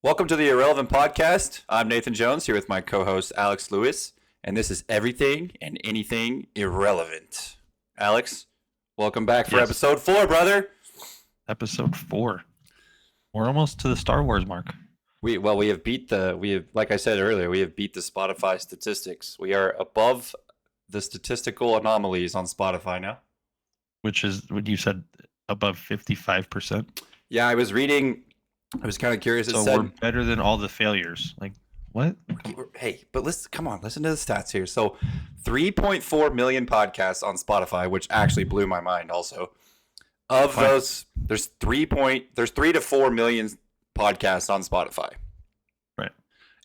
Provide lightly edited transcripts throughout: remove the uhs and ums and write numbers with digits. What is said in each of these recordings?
Welcome to the Irrelevant Podcast. I'm Nathan Jones here with my co-host Alex Lewis, and this is everything and anything irrelevant. Alex, welcome back for episode 4, brother. Episode 4. We're almost to the Star Wars mark. Like I said earlier, we have beat the Spotify statistics. We are above the statistical anomalies on Spotify now. Which is what you said, above 55%. Yeah, I was kind of curious. So we're better than all the failures. Like, what? Hey, but listen to the stats here. So 3.4 million podcasts on Spotify, which actually blew my mind also. Of those, there's 3 to 4 million podcasts on Spotify. Right.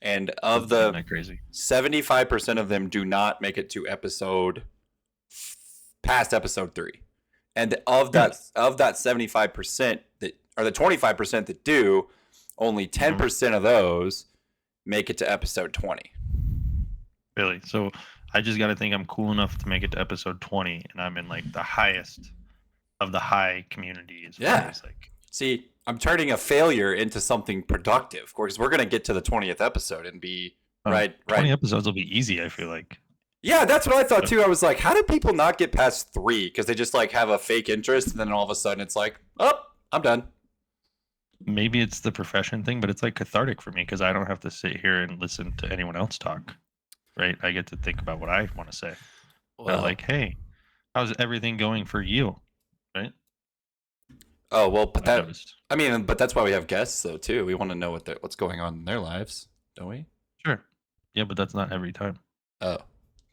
And of the crazy 75% of them do not make it to past episode 3. And of that 75% or the 25% that do, only 10% of those make it to episode 20. Really? So I just got to think I'm cool enough to make it to episode 20, and I'm in like the highest of the high community. See, I'm turning a failure into something productive. Of course, we're going to get to the 20th episode and be right. 20 episodes will be easy, I feel like. Yeah, that's what I thought too. I was like, how do people not get past 3? Because they just like have a fake interest, and then all of a sudden it's like, oh, I'm done. Maybe it's the profession thing, but it's like cathartic for me because I don't have to sit here and listen to anyone else talk, right? I get to think about what I want to say. Well, like, hey, how's everything going for you, right? Oh, well, but that's why we have guests though too. We want to know what's going on in their lives, don't we? Sure. Yeah, but that's not every time. Oh,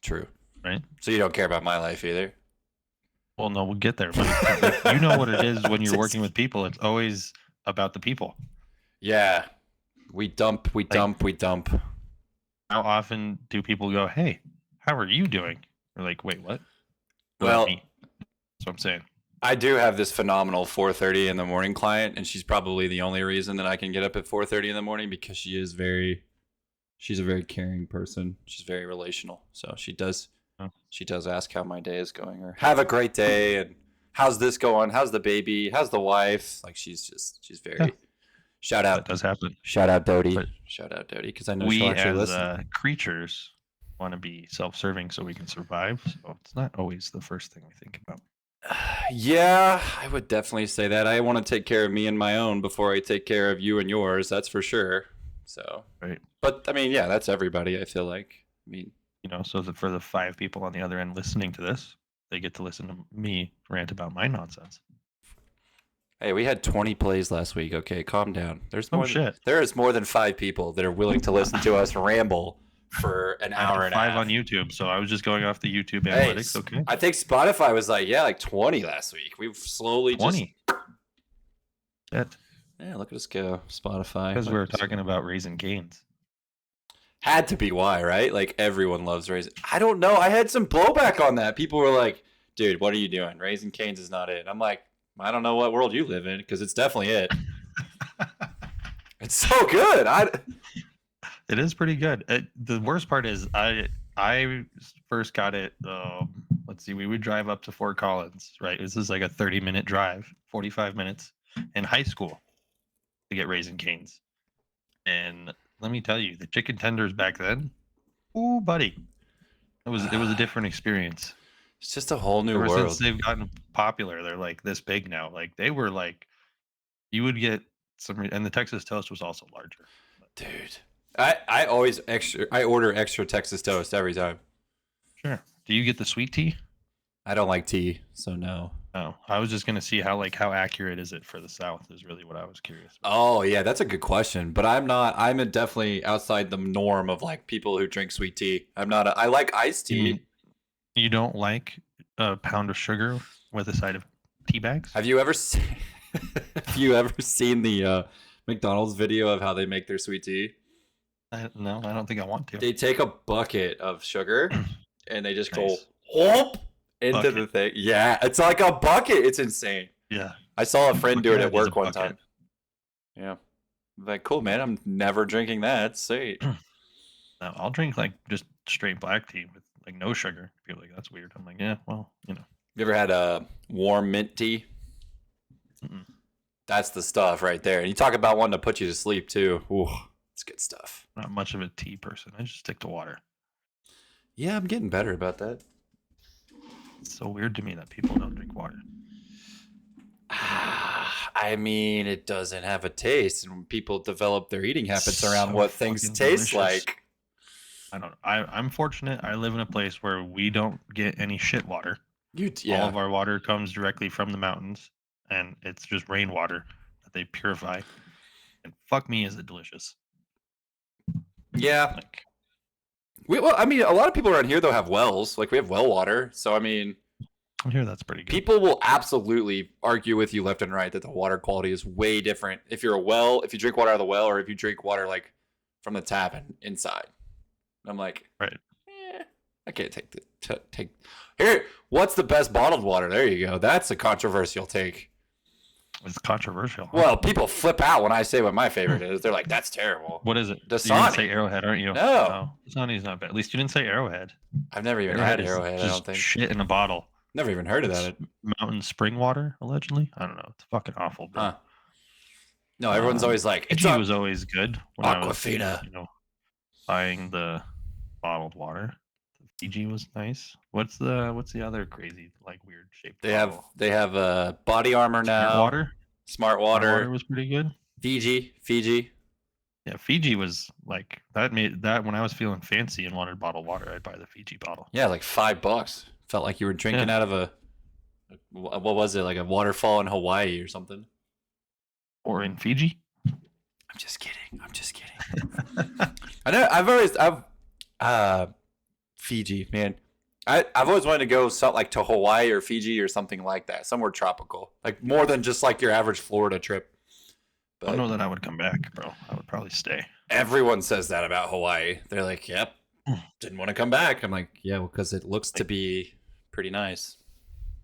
true. Right? So you don't care about my life either? Well, no, we'll get there. But you know what it is when you're working with people. It's always about the people. Yeah. We dump. How often do people go, hey, how are you doing? We're like, wait, what? Well, that's what I'm saying. I do have this phenomenal 4:30 in the morning client, and she's probably the only reason that I can get up at 4:30 in the morning because she's a very caring person. She's very relational. So she does ask how my day is going or have a great day and how's this going? How's the baby? How's the wife? Like she's very shout out. That does happen. Shout out Dodie. Shout out Dodie because I know she'll actually listen. Creatures want to be self-serving so we can survive. So it's not always the first thing we think about. Yeah, I would definitely say that. I want to take care of me and my own before I take care of you and yours. That's for sure. So, right. But I mean, yeah, that's everybody. I feel like. I mean, so for the 5 people on the other end listening to this, they get to listen to me rant about my nonsense. Hey, we had 20 plays last week. Okay, calm down. There is more than 5 people that are willing to listen to us ramble for an hour and a half. 5 on YouTube, so I was just going off the YouTube analytics. Okay. I think Spotify was like 20 last week. We've slowly 20. Yeah, look at us go, Spotify. Because we were talking about Raising Cane's. Had to be why, right? Like everyone loves Raising. I don't know. I had some blowback on that. People were like, dude, what are you doing? Raising Cane's is not it. I'm like, I don't know what world you live in because it's definitely it. It's so good. It is pretty good. The worst part is I first got it. Let's see. We would drive up to Fort Collins, right? This is like a 30-minute drive, 45 minutes in high school to get Raising Cane's. And let me tell you, the chicken tenders back then, ooh, buddy, it was a different experience. It's just a whole new world. Since they've gotten popular, they're like this big now. Like they were like, you would get some, and the Texas toast was also larger. Dude, I order extra Texas toast every time. Sure. Do you get the sweet tea? I don't like tea, so no. Oh, I was just gonna see how accurate is it for the South is really what I was curious about. Oh yeah, that's a good question. But I'm definitely outside the norm of like people who drink sweet tea. I like iced tea. You don't like a pound of sugar with a side of tea bags? Have you ever seen the McDonald's video of how they make their sweet tea? No, I don't think I want to. They take a bucket of sugar and they just go whoop into the thing. Yeah, it's like a bucket. It's insane. Yeah. I saw a friend do it at work one time. Yeah. Like, cool, man. I'm never drinking that. Sweet. No, I'll drink like just straight black tea with like no sugar. People are like, that's weird. I'm like, yeah, well, You ever had a warm mint tea? Mm-mm. That's the stuff right there. And you talk about one to put you to sleep too. Ooh, it's good stuff. Not much of a tea person. I just stick to water. Yeah, I'm getting better about that. It's so weird to me that people don't drink water. I mean, it doesn't have a taste, and when people develop their eating habits around So what things fucking taste delicious. like. I don't. I'm fortunate. I live in a place where we don't get any shit water. All Yeah. of our water comes directly from the mountains, and it's just rainwater that they purify. And fuck me, is it delicious? Yeah. Like, Well, I mean, a lot of people around here though have wells. Like we have well water, so I mean, I hear that's pretty good. people will absolutely argue with you left and right that the water quality is way different if you're a well, if you drink water out of the well, or if you drink water like from the tap and inside. I'm like, Right. I can't take take here. What's the best bottled water? There you go. That's a controversial take. It's controversial. Huh? Well, people flip out when I say what my favorite is. They're like, "That's terrible." What is it? You're Dasani. gonna say Arrowhead, aren't you? No. Dasani's not bad. At least you didn't say Arrowhead. I've never even had is Arrowhead. I just don't think. shit in a bottle. Never even heard of It's that. mountain spring water, allegedly. I don't know. It's fucking awful, bro. Huh. No, everyone's always like, Fiji was always good when I was, Aquafina. buying the bottled water. Fiji was nice. What's the other crazy like weird shaped bottle? They have Body Armor now. Smart water. Smart water Was pretty good. Fiji. Yeah, Fiji was like that. Made that when I was feeling fancy and wanted bottled water, I'd buy the Fiji bottle. Yeah, like $5. Felt like you were drinking out of a what was it, like a waterfall in Hawaii or something? Or in Fiji. I'm just kidding. I know. I've Fiji, man. I've always wanted to go like to Hawaii or Fiji or something like that, somewhere tropical, like more than just like your average Florida trip. But I don't know that I would come back, bro. I would probably stay. Everyone says that about Hawaii. They're like, "Yep, didn't want to come back." I'm like, "Yeah, well, because it looks to be pretty nice."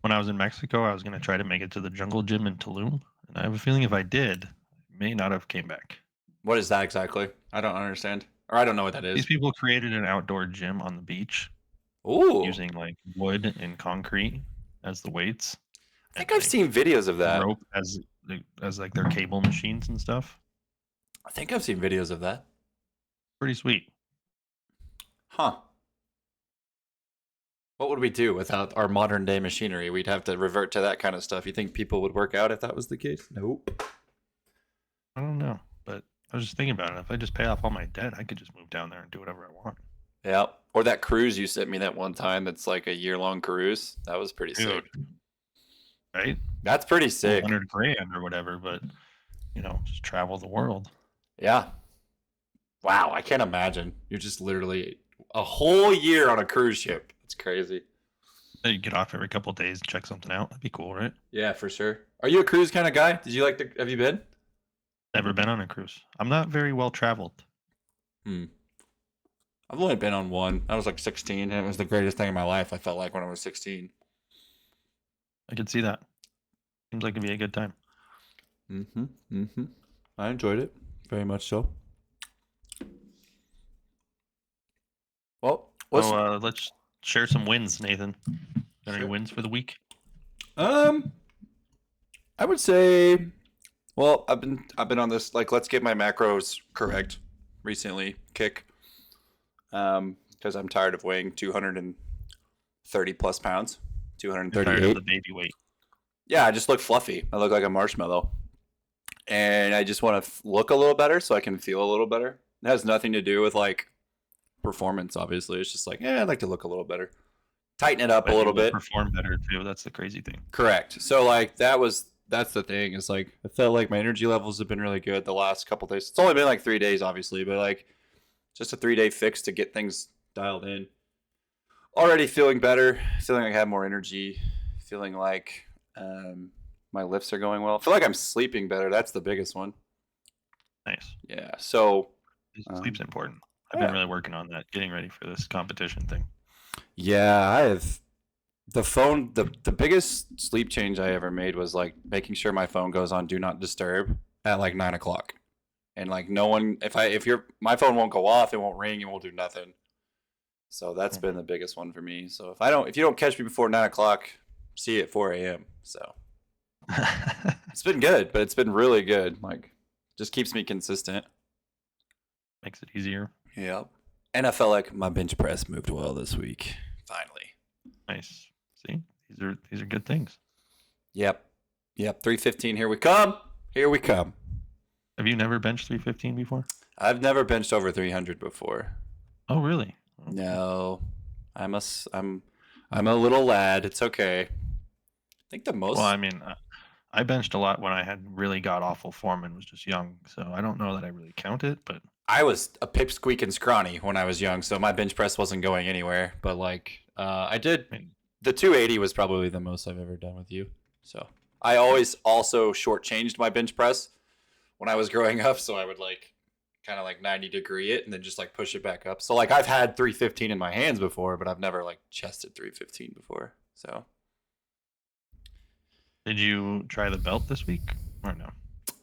When I was in Mexico, I was gonna try to make it to the jungle gym in Tulum, and I have a feeling if I did, I may not have came back. What is that exactly? I don't understand, or I don't know what that is. These people created an outdoor gym on the beach. Ooh. Using like wood and concrete as the weights. I think I've seen videos of that. Rope as like their cable machines and stuff. I think I've seen videos of that. Pretty sweet. Huh. What would we do without our modern day machinery? We'd have to revert to that kind of stuff. You think people would work out if that was the case? Nope. I don't know, but I was just thinking about it. If I just pay off all my debt, I could just move down there and do whatever I want. Yeah. Or that cruise you sent me that one time that's like a year-long cruise. That was pretty sick. Right? That's pretty sick. $100,000 or whatever, but just travel the world. Yeah. Wow, I can't imagine. You're just literally a whole year on a cruise ship. It's crazy. You get off every couple of days and check something out. That'd be cool, right? Yeah, for sure. Are you a cruise kind of guy? Have you been? Never been on a cruise. I'm not very well traveled. I've only been on one. I was like 16, and it was the greatest thing in my life, I felt like, when I was 16. I could see that. Seems like it'd be a good time. I enjoyed it. Very much so. Well, let's share some wins, Nathan. Got any wins for the week? I would say, well, I've been on this, like, let's get my macros correct recently kick. Because I'm tired of weighing 230 plus pounds, 238. Tired of the baby weight. Yeah, I just look fluffy. I look like a marshmallow, and I just want to look a little better so I can feel a little better. It has nothing to do with like performance, obviously. It's just like, I'd like to look a little better, tighten it up a little bit, perform better too. That's the crazy thing. Correct. So like that's the thing. Is like I felt like my energy levels have been really good the last couple days. It's only been like 3 days, obviously, but like. Just a 3-day fix to get things dialed in. Already feeling better, feeling like I have more energy, feeling like my lifts are going well. I feel like I'm sleeping better. That's the biggest one. Nice. Yeah. So sleep's important. I've been really working on that, getting ready for this competition thing. Yeah, I have. The phone, the biggest sleep change I ever made was like making sure my phone goes on do not disturb at like 9 o'clock. And like no one, my phone won't go off, it won't ring, it won't do nothing. So that's been the biggest one for me. So if you don't catch me before 9 o'clock, see you at 4 a.m. So It's been good, but it's been really good. Like, just keeps me consistent. Makes it easier. Yep. And I felt like my bench press moved well this week. Finally. Nice. See, these are good things. Yep. Yep. 315. Here we come. Here we come. Have you never benched 315 before? I've never benched over 300 before. Oh, really? No. I'm a little lad. It's okay. I think the most. Well, I mean, I benched a lot when I had really got awful form and was just young, so I don't know that I really count it, but I was a pipsqueak and scrawny when I was young, so my bench press wasn't going anywhere. But like, I did. I mean, The 280 was probably the most I've ever done with you. So I always also shortchanged my bench press when I was growing up. So I would like kind of like 90-degree it and then just like push it back up. So like I've had 315 in my hands before, but I've never like chested 315 before. So did you try the belt this week or no?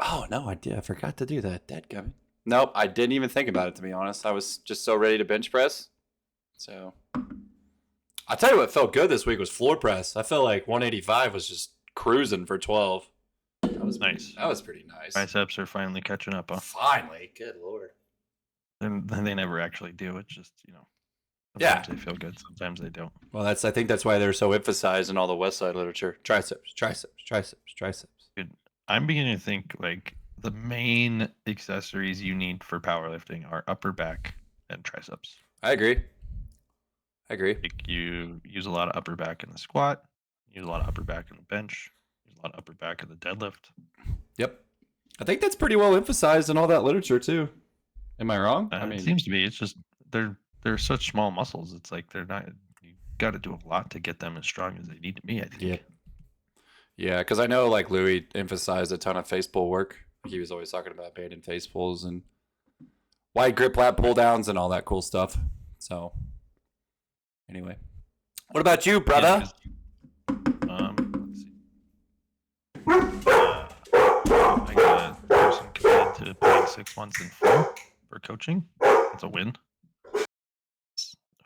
oh no, I did. I forgot to do that. Dadgummit. Nope, I didn't even think about it to be honest. I was just so ready to bench press. So I'll tell you what felt good this week was floor press. I felt like 185 was just cruising for 12. That was Nice. That was pretty nice. Biceps are finally catching up, huh? Finally, good lord. And they never actually do. It's just, Yeah. sometimes they feel good, sometimes they don't. Well, I think that's why they're so emphasized in all the West Side literature. Triceps, triceps, triceps, triceps. Dude, I'm beginning to think like the main accessories you need for powerlifting are upper back and triceps. I agree. Like you use a lot of upper back in the squat, use a lot of upper back in the bench, use a lot of upper back in the deadlift. Yep. I think that's pretty well emphasized in all that literature too. Am I wrong? I mean, It seems to be. It's just they're such small muscles. It's like they're not. You got to do a lot to get them as strong as they need to be. I think. yeah. Yeah, because I know like Louis emphasized a ton of face pull work. He was always talking about abandoned face pulls and wide grip lat pull downs and all that cool stuff. So anyway, what about you, brother? Let's see. I got a person committed to paying 6 months in full for coaching. That's a win.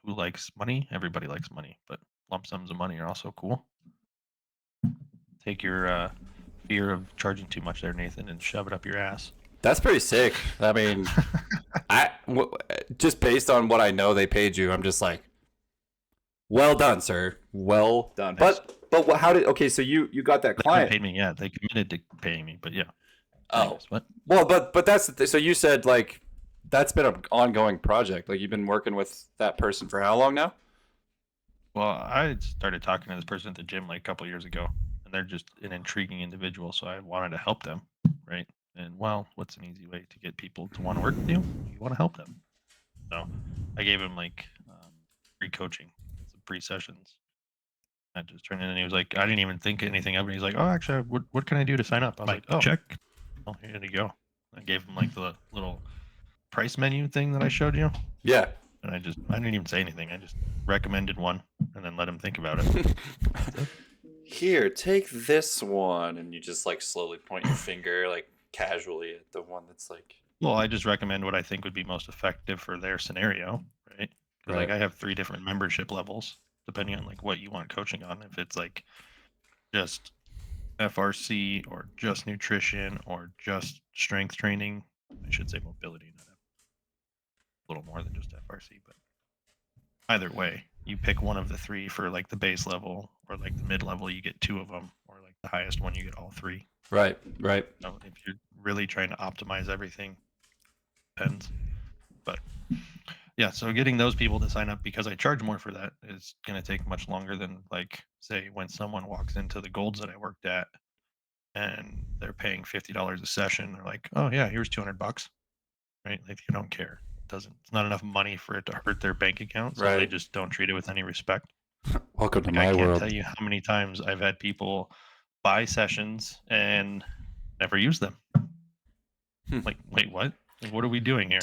Who likes money? Everybody likes money, but lump sums of money are also cool. Take your fear of charging too much there, Nathan, and shove it up your ass. That's pretty sick. I mean, just based on what I know they paid you, I'm just like, well done, sir. Well done. Nice. But how did? Okay, so you got that They client. haven't paid me yet. They committed to paying me, but yeah. Oh, What? well, but that's so you said like that's been an ongoing project. Like you've been working with that person for how long now? Well, I started talking to this person at the gym like a couple years ago, and they're just an intriguing individual, so I wanted to help them, right? And well, what's an easy way to get people to want to work with you? You want to help them. So I gave him like free coaching, some free sessions. I just turned in, and he was like, I didn't even think anything of it. He's like, oh, actually, what can I do to sign up? I was like, oh, check. Oh, here you go. I gave him like the little price menu thing that I showed you. Yeah. And I didn't even say anything. I just recommended one and then let him think about it. Here, take this one, and you just like slowly point your finger like casually at the one that's like. Well, I just recommend what I think would be most effective for their scenario, right? Right. Like I have 3 different membership levels depending on like what you want coaching on. If it's like just FRC or just nutrition or just strength training, I should say mobility, not a little more than just FRC, but either way, you pick one of the 3 for like the base level, or like the mid level, you get 2 of them, or like the highest one, you get all 3. Right. So if you're really trying to optimize everything, depends. But yeah, so getting those people to sign up because I charge more for that is going to take much longer than like say when someone walks into the Golds that I worked at and they're paying $50 a session. They're like, oh yeah, here's $200, right? Like you don't care. It's not enough money for it to hurt their bank account, so they just don't treat it with any respect. Welcome to Like, my I can't world. tell you how many times I've had people buy sessions and never use them. Like, wait, what? Like, what are we doing here?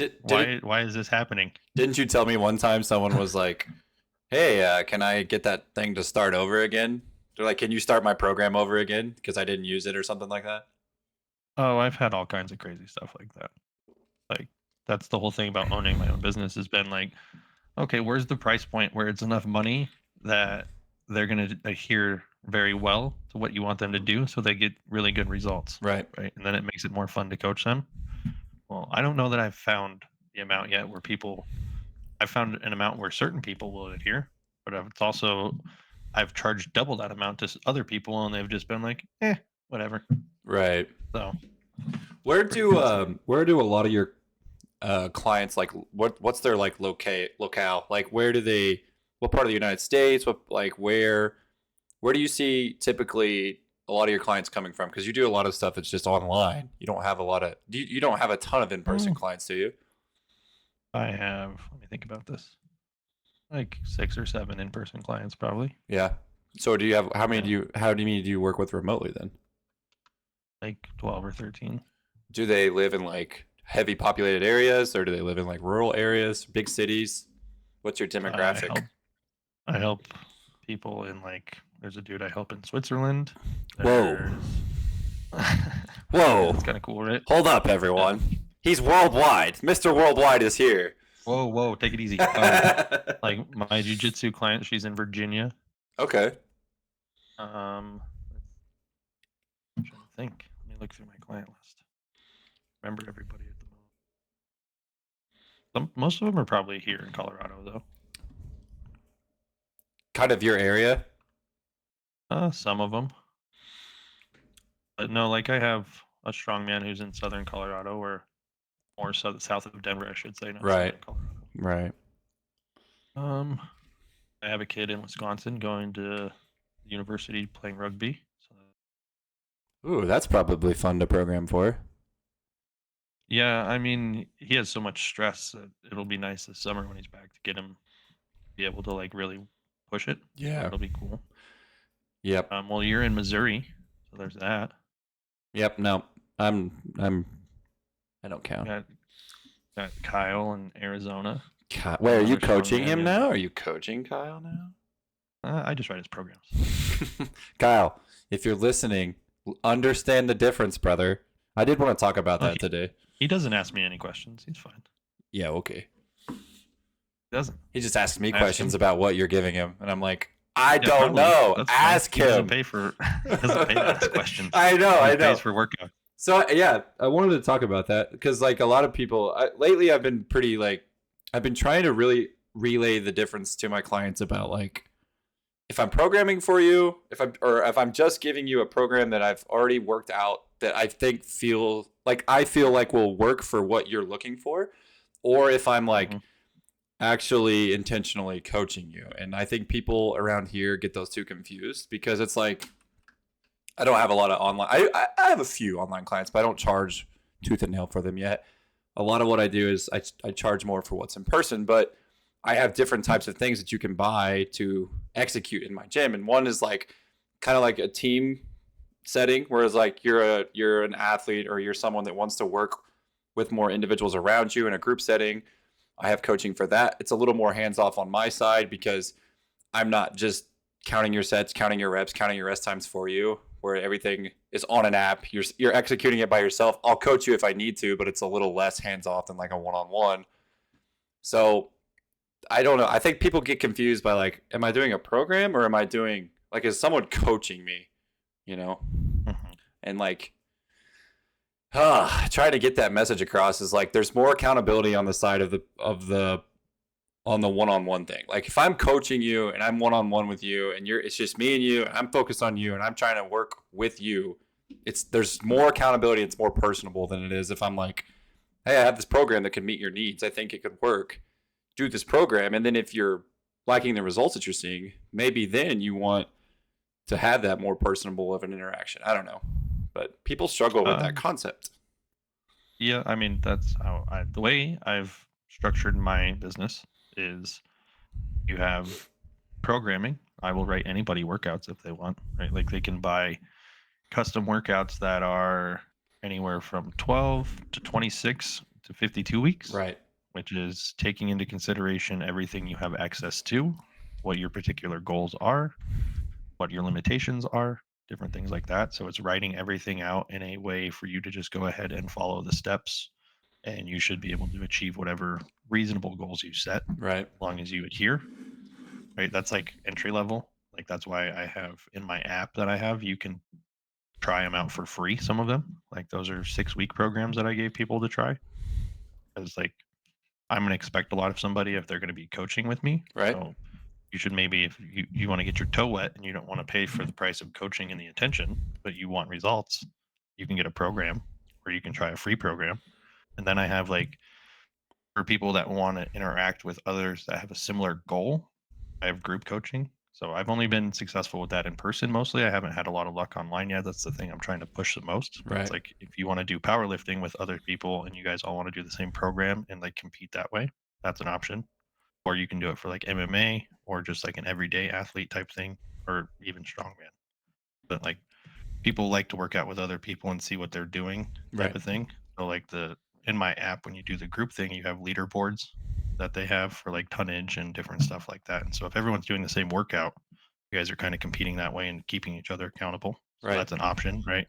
Why is this happening? Didn't you tell me one time someone was like, hey, can I get that thing to start over again? They're like, can you start my program over again? Because I didn't use it or something like that. Oh, I've had all kinds of crazy stuff like that. Like, that's the whole thing about owning my own business has been like, okay, where's the price point where it's enough money that they're going to adhere very well to what you want them to do, so they get really good results, Right. right? And then it makes it more fun to coach them. Well, I don't know that I've found the amount yet where I've found an amount where certain people will adhere, but it's also I've charged double that amount to other people, and they've just been like, whatever. Right. So Where pretty do fascinating. where do a lot of your clients like what's their like locale? Like where do they what part of the United States? What like where do you see typically a lot of your clients coming from? Because you do a lot of stuff that's just online. You don't have a lot of you don't have a ton of in person Mm, clients, do you? I have. Let me think about this. Like 6 or 7 in-person clients, probably. Yeah. So do you have Yeah, how many do you work with remotely then? like 12 or 13. Do they live in like heavy populated areas or do they live in like rural areas, big cities? What's your I demographic? help. I help people in like. There's a dude I help in Switzerland. Whoa. There's. Whoa. That's kind of cool, right? Hold up, Yeah. everyone. He's worldwide. Mr. Worldwide is here. Whoa, whoa, take it easy. Like my jujitsu client, she's in Virginia. Okay. Um, I'm trying to think. Let me look through my client list. Remember everybody at the moment. Most of them are probably here in Colorado, though. Kind of your area. Some of them, but no. Like I have a strongman who's in southern Colorado, or more south of Denver, I should say, not Right. southern Colorado. Right. Um, I have a kid in Wisconsin going to university playing rugby. So Ooh, that's probably fun to program for. yeah, I mean, he has so much stress that it'll be nice this summer when he's back to get him be able to like really push it. So Yeah. that'll be cool. Yep. Well, you're in Missouri, so there's that. Yep. No. I'm I don't count. Got got Kyle in Arizona, Wait, are you another strong coaching man. him He has now? a, Are you coaching Kyle now? I just write his programs. Kyle, if you're listening, understand the difference, brother. I did want to talk about Oh, that today. he doesn't ask me any questions. He's fine. Yeah, okay. He doesn't. He just asks me I ask questions him. about what you're giving him, and I'm like, I Yeah, don't probably. know. That's fine. Ask He doesn't him. pay for. He doesn't pay to ask questions. I know, He I pays know. for workout. So yeah, I wanted to talk about that because like a lot of people lately, I've been pretty like, I've been trying to really relay the difference to my clients about like if I'm programming for you, if I'm just giving you a program that I've already worked out that I feel like will work for what you're looking for, or if I'm like Hmm. actually intentionally coaching you. And I think people around here get those two confused because it's like I don't have a lot of online. I have a few online clients, but I don't charge tooth and nail for them yet. A lot of what I do is I charge more for what's in person, but I have different types of things that you can buy to execute in my gym. And one is like kind of like a team setting, whereas like you're an athlete or you're someone that wants to work with more individuals around you in a group setting. I have coaching for that. It's a little more hands off on my side because I'm not just counting your sets, counting your reps, counting your rest times for you, where everything is on an app. You're executing it by yourself. I'll coach you if I need to, but it's a little less hands off than like a one on one. So I don't know. I think people get confused by like, am I doing a program or am I doing like is someone coaching me? You know, Hmm. and like trying to get that message across is like there's more accountability on the side of the on the one-on-one thing. Like if I'm coaching you and I'm one-on-one with you and it's just me and you and I'm focused on you and I'm trying to work with you, there's more accountability, it's more personable than it is if I'm like, hey, I have this program that could meet your needs. I think it could work. Do this program, and then if you're liking the results that you're seeing, maybe then you want to have that more personable of an interaction. I don't know. But people struggle with that Um, concept. yeah, I mean that's how the way I've structured my business is you have programming. I will write anybody workouts if they want, right? Like they can buy custom workouts that are anywhere from 12 to 26 to 52 weeks, Right. which is taking into consideration everything you have access to, what your particular goals are, what your limitations are, different things like that. So it's writing everything out in a way for you to just go ahead and follow the steps, and you should be able to achieve whatever reasonable goals you set Right. as long as you adhere, right? That's like entry level. Like that's why I have in my app that I have, you can try them out for free. Some of them, like those are 6-week programs that I gave people to try. Because like I'm gonna expect a lot of somebody if they're gonna be coaching with me. Right. So you should maybe if you want to get your toe wet and you don't want to pay for the price of coaching and the attention, but you want results, you can get a program or you can try a free program. And then I have like for people that want to interact with others that have a similar goal, I have group coaching. So I've only been successful with that in person mostly. I haven't had a lot of luck online yet. That's the thing I'm trying to push the most. But it's Right. like if you want to do powerlifting with other people and you guys all want to do the same program and like compete that way, that's an option. Or you can do it for like MMA or just like an everyday athlete type thing or even strongman. But like people like to work out with other people and see what they're doing type Right. of thing. So like the in my app when you do the group thing, you have leaderboards that they have for like tonnage and different stuff like that. And so if everyone's doing the same workout, you guys are kind of competing that way and keeping each other accountable. So Right. that's an option, right?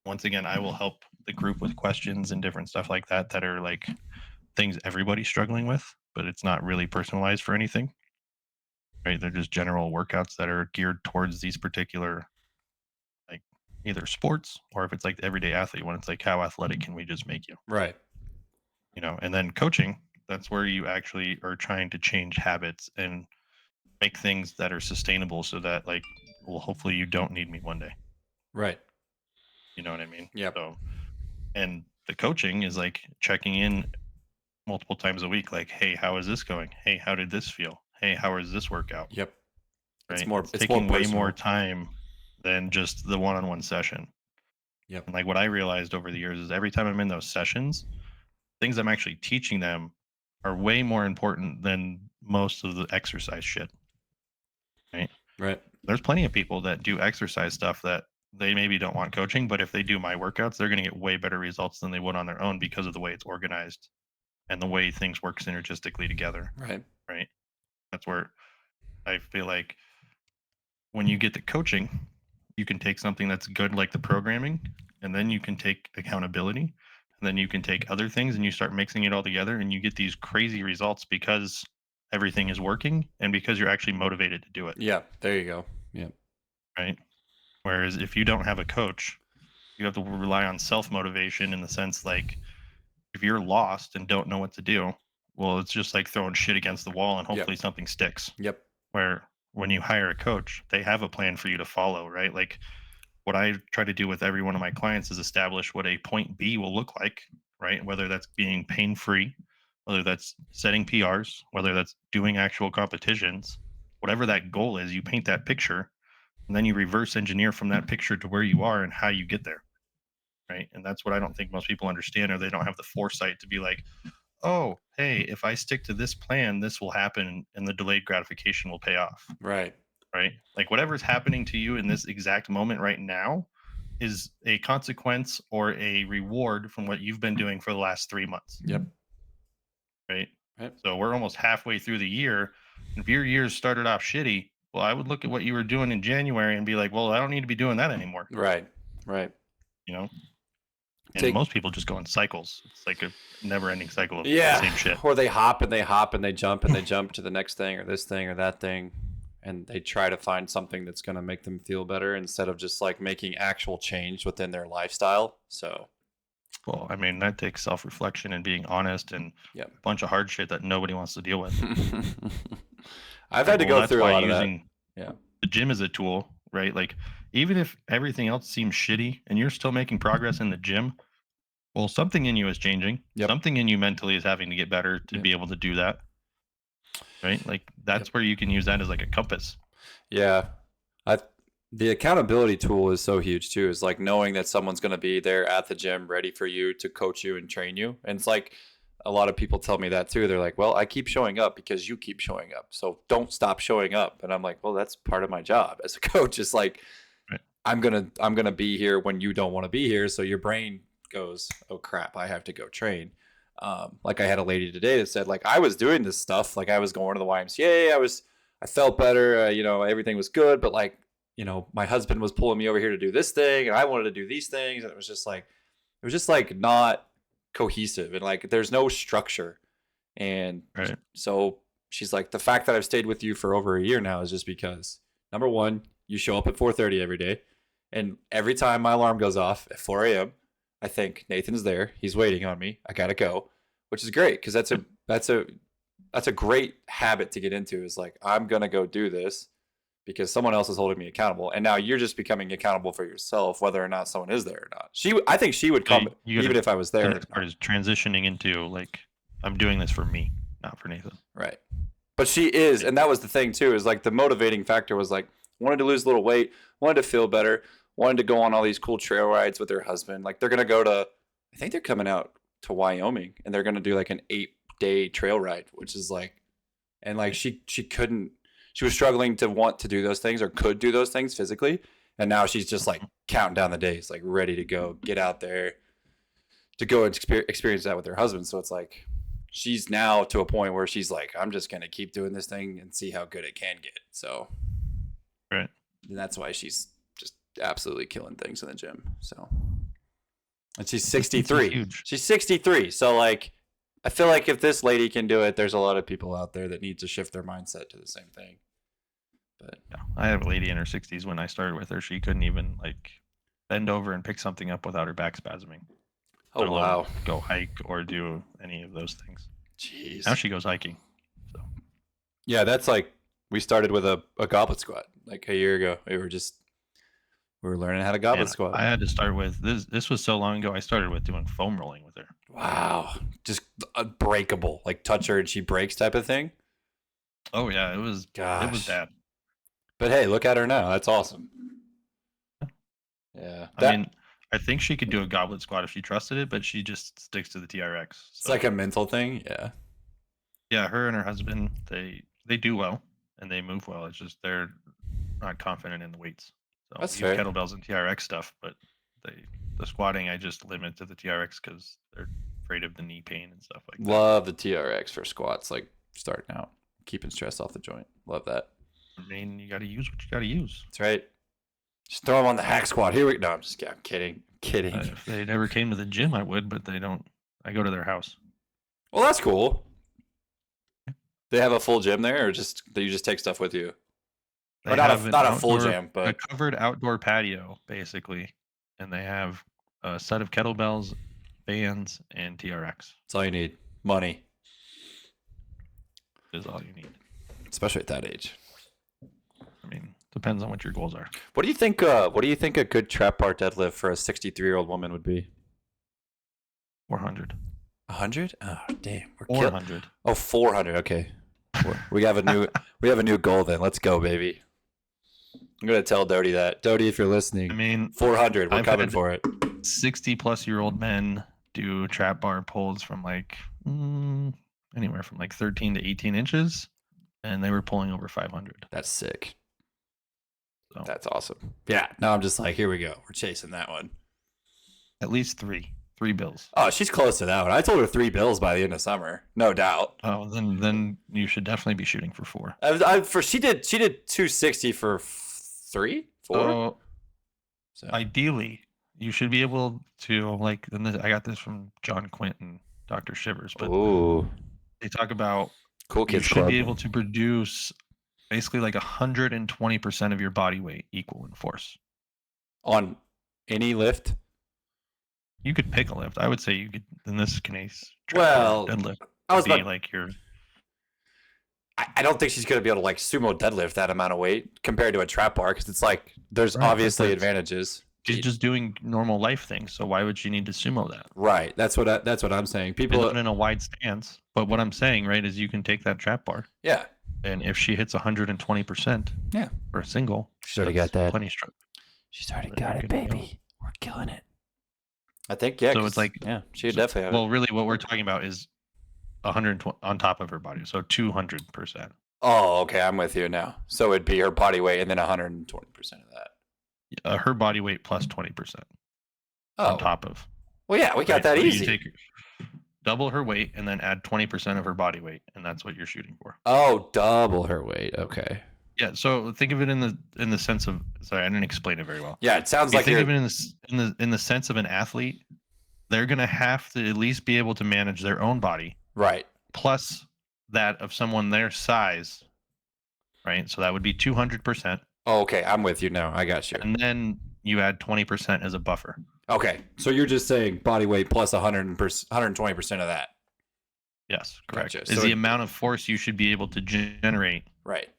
Once again, I will help the group with questions and different stuff like that that are like things everybody's struggling with, but it's not really personalized for anything, right? They're just general workouts that are geared towards these particular like either sports or if it's like the everyday athlete one, it's like how athletic can we just make you? Right. You know, and then coaching, that's where you actually are trying to change habits and make things that are sustainable so that like well hopefully you don't need me one day. Right. You know what I mean? Yep. So and the coaching is like checking in multiple times a week, like, hey, how is this going? Hey, how did this feel? Hey, how is this workout? Yep. It's Right? more It's it's more taking way more personal. time than just the one-on-one session. Yep. And like what I realized over the years is every time I'm in those sessions, things I'm actually teaching them are way more important than most of the exercise shit. Right. Right. There's plenty of people that do exercise stuff that they maybe don't want coaching, but if they do my workouts, they're going to get way better results than they would on their own because of the way it's organized and the way things work synergistically together. Right. Right. That's where I feel like when you get the coaching, you can take something that's good like the programming, and then you can take accountability, and then you can take other things and you start mixing it all together and you get these crazy results because everything is working and because you're actually motivated to do it, Yeah. There you go. Yep. right? Whereas if you don't have a coach, you have to rely on self motivation in the sense like if you're lost and don't know what to do, well, it's just like throwing shit against the wall and Yep. hopefully something sticks. Yep. Where when you hire a coach, they have a plan for you to follow, right? Like what I try to do with every one of my clients is establish what a point B will look like, right? Whether that's being pain free, whether that's setting PRs, whether that's doing actual competitions, whatever that goal is, you paint that picture and then you reverse engineer from that picture to where you are and how you get there, right? And that's what I don't think most people understand, or they don't have the foresight to be like, oh, hey, if I stick to this plan, this will happen and the delayed gratification will pay off, Right. right? Like whatever's happening to you in this exact moment right now is a consequence or a reward from what you've been doing for the last 3 months, Yep. right? Right. So we're almost halfway through the year. And if your year started off shitty, well, I would look at what you were doing in January and be like, well, I don't need to be doing that anymore, Right. Right. you know? And Take most people just go in cycles. It's like a never ending cycle of the Yeah. same shit. Or they hop and they hop and they jump and they jump to the next thing or this thing or that thing. And they try to find something that's going to make them feel better instead of just like making actual change within their lifestyle. So, Well, I mean, that takes self reflection and being honest and yep. a bunch of hard shit that nobody wants to deal with. I've Right. had to Well, go that's through a why lot of that. using Yeah. the gym as a tool, right? Like, even if everything else seems shitty and you're still making progress in the gym, well, something in you is changing. Yep. Something in you mentally is having to get better to Yep. be able to do that, right? Like, that's Yep. where you can use that as like a compass. Yeah. I the accountability tool is so huge too. Is like knowing that someone's going to be there at the gym ready for you to coach you and train you. And it's like a lot of people tell me that too. They're like, "Well, I keep showing up because you keep showing up. So don't stop showing up." And I'm like, "Well, that's part of my job as a coach. It's like Right. I'm going to be here when you don't want to be here, so your brain goes, "Oh crap, I have to go train." Like I had a lady today that said like I was doing this stuff, like I was going to the YMCA, I felt better, everything was good, but like, my husband was pulling me over here to do this thing and I wanted to do these things. And it was just like not cohesive and like there's no structure. And Right. so she's like, the fact that I've stayed with you for over a year now is just because Number one, you show up at 4:30 every day, and every time my alarm goes off at 4 a.m., I think Nathan's there. He's waiting on me. I gotta go, which is great because that's a great habit to get into. Is like I'm gonna go do this because someone else is holding me accountable, and now you're just becoming accountable for yourself, whether or not someone is there or not. I think she would So come you even gotta, if I was the there. next part is transitioning into like, I'm doing this for me, not for Nathan. Right. But she is, and that was the thing too, is like the motivating factor was like wanted to lose a little weight, wanted to feel better, wanted to go on all these cool trail rides with her husband. Like they're gonna go to, I think they're coming out to Wyoming, and they're gonna do like an 8-day trail ride, which is like, and like she couldn't, she was struggling to want to do those things or could do those things physically, and now she's just like counting down the days, like ready to go get out there to go and experience that with her husband. So it's like she's now to a point where she's like, I'm just gonna keep doing this thing and see how good it can get. So, Right. and that's why she's just absolutely killing things in the gym. So, and she's It's 63. huge. She's 63. So like, I feel like if this lady can do it, there's a lot of people out there that need to shift their mindset to the same thing. But Yeah. I have a lady in her 60s. When I started with her, she couldn't even like bend over and pick something up without her back spasming. oh Let alone wow, go hike or do any of those things. jeez. Now she goes hiking. So Yeah, that's like we started with a goblet squat like a year ago. We were learning how to goblet and squat. I had to start with this. This was so long ago. I started with doing foam rolling with her. Wow, just unbreakable, like touch her and she breaks type of thing. Oh yeah, it was Gosh. bad. But hey, look at her now. That's awesome. Yeah, I mean, I think she could do a goblet squat if she trusted it, but she just sticks to the TRX. it's So like a mental thing. Yeah, yeah, her and her husband, they do well and they move well. It's just they're not confident in the weights. So that's we use fair. kettlebells and TRX stuff, but the squatting I just limit to the TRX because they're afraid of the knee pain and stuff like that. Love the TRX for squats, like starting out, keeping stress off the joint. Love that. I mean, you got to use what you got to use. That's right. Just throw them on the hack squat. Here we go. No, I'm just kidding. I'm kidding. Kidding. If they never came to the gym, I would, but they don't. I go to their house. Well, that's cool. They have a full gym there, or just do you just take stuff with you? They Or not have a an not a full outdoor- gym, a but covered outdoor patio, basically, and they have a set of kettlebells, bands, and TRX. that's all you need. Money, Is all you need. especially at that age. I mean, depends on what your goals are. What do you think? What do you think a good trap bar deadlift for a 63-year-old woman would be? 400. 100? Oh, damn. We're 400. Oh, 400. Okay. We have a new goal then. Let's go, baby. I'm gonna tell Doty that. Doty, if you're listening, I mean, 400. We're I've coming had- for it. 60-plus-year-old men do trap bar pulls from like anywhere from like 13 to 18 inches, and they were pulling over 500. That's sick. So That's awesome. Yeah. No, I'm just like, here we go. We're chasing that one. at least three bills. Oh, she's close to that one. I told her 3 bills by the end of summer, no doubt. Oh, then you should definitely be shooting for 4. She did 260 for 3, 4. So So ideally, you should be able to like. I got this from John Quint and Dr. Shivers, but ooh, they talk about cool you kids should club. be able to produce basically like 120% of your body weight equal in force. On any lift. You could pick a lift. I would say you could in this case. Well, deadlift I was be about. like your. I don't think she's gonna be able to like sumo deadlift that amount of weight compared to a trap bar because it's like there's Right, but obviously that's- advantages. She's just doing normal life things, so why would she need to sumo that? Right. That's what I'm saying. She's People. not in a wide stance, but what I'm saying, right, is you can take that trap bar, Yeah. and if she hits 120%, Yeah. for a single, She's already that's got that. plenty strong. She's already Then you're good to go. We're killing it. I think yeah. So 'cause- it's like- yeah, she definitely have it. Well, really, what we're talking about is 120 on top of her body, so 200%. Oh, okay. I'm with you now. So it'd be her body weight and then 120% of that. Her body weight plus 20% Oh, on top of. well, yeah, we got right? that So you easy. take double her weight and then add 20% of her body weight, and that's what you're shooting for. Oh, double her weight. Okay. Yeah. So think of it in the sense of. Sorry, I didn't explain it very well. Yeah, it sounds You like think you're. of it in the sense of an athlete, they're gonna have to at least be able to manage their own body Right. plus that of someone their size, right? So that would be 200%. Oh, okay. I'm with you now. I got you. And then you add 20% as a buffer. Okay. So you're just saying body weight plus 120% of that. Yes, correct. Gotcha. Is So the amount of force you should be able to generate. Right.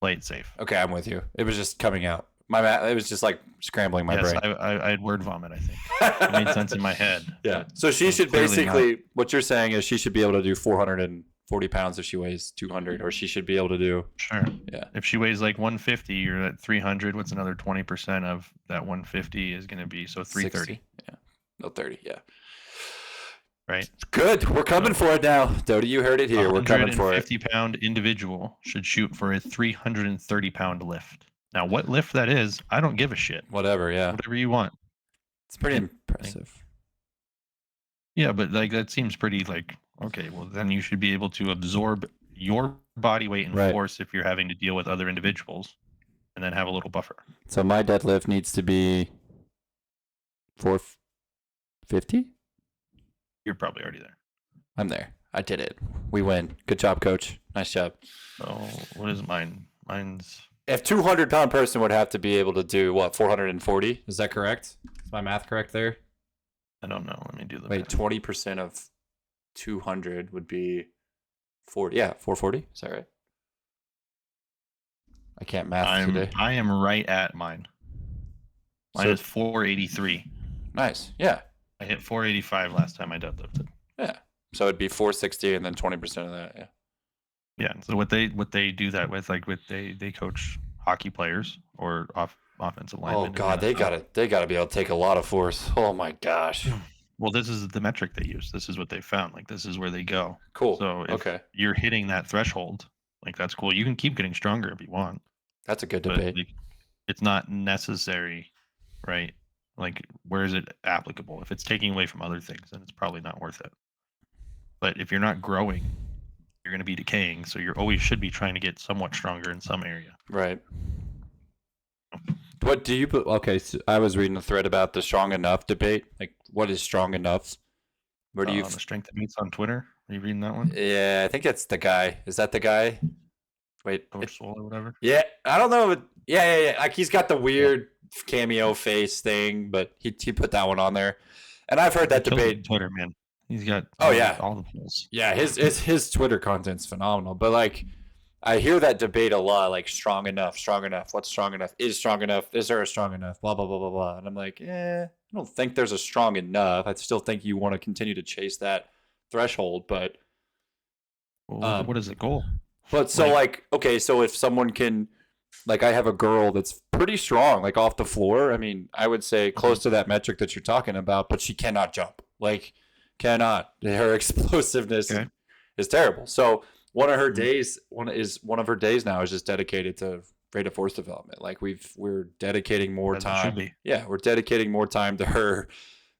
Play it safe. Okay, I'm with you. It was just coming out. It was just like scrambling my Yes, brain. I had word vomit, I think. It made sense in my head. Yeah. So she should clearly basically, what you're saying is she should be able to do 440 pounds if she weighs 200, or she should be able to do. Sure. Yeah. If she weighs like 150, you're at 300. What's another 20% of that 150 is going to be? So 330. 60? Yeah. No, 30. Yeah. Right. Good. We're coming for it now. Dodie, you heard it here. We're coming for it. 150-pound individual should shoot for a 330-pound lift. Now, what lift that is, I don't give a shit. Whatever. Yeah. Whatever you want. It's pretty impressive. Yeah, but like that seems pretty like, okay, well then you should be able to absorb your body weight and force if you're having to deal with other individuals, and then have a little buffer. So my deadlift needs to be 450? You're probably already there. I'm there. I did it. We win. Good job, coach. Nice job. So what is mine? Mine's if 200-pound person would have to be able to do what, 440? Is that correct? Is my math correct there? I don't know. Let me do the Wait, 20% of 200 would be 40. Yeah, 440. Is that right? I can't math today. I am right at mine. Mine is 483. Nice. Yeah. I hit 485 last time I deadlifted. Yeah. So it'd be 460 and then 20% of that. Yeah. Yeah. So what they do that with, like they coach hockey players or offensive linemen. Oh God, they gotta be able to take a lot of force. Oh my gosh. Well, this is the metric they use. This is what they found. Like this is where they go. Cool. So if you're hitting that threshold, like that's cool. You can keep getting stronger if you want. That's a good debate. Like, it's not necessary, right? Like, where is it applicable? If it's taking away from other things, then it's probably not worth it. But if you're not growing, you're going to be decaying. So you always should be trying to get somewhat stronger in some area. Right. What do you put? Okay, so I was reading a thread about the strong enough debate. Like, what is strong enough? Where do you? The strength that meets on Twitter. Are you reading that one? Yeah, I think it's the guy. Is that the guy? Wait, Coach Swole or whatever. Yeah, I don't know. Yeah. Like he's got the weird cameo face thing, but he put that one on there, and I've heard that debate. Twitter, man, he's got all the polls. Yeah, his Twitter content's phenomenal. But like, I hear that debate a lot. Like strong enough. What's strong enough? Is strong enough? Is there a strong enough? Blah blah blah blah blah. And I'm like, I don't think there's a strong enough. I still think you want to continue to chase that threshold, but what is the goal? But so okay, so if someone can, like I have a girl that's pretty strong, like off the floor. I mean, I would say close to that metric that you're talking about, but she cannot jump. Like, cannot. Her explosiveness is terrible. So one of her days now is just dedicated to rate of force development. Like we're dedicating more time. Yeah, we're dedicating more time to her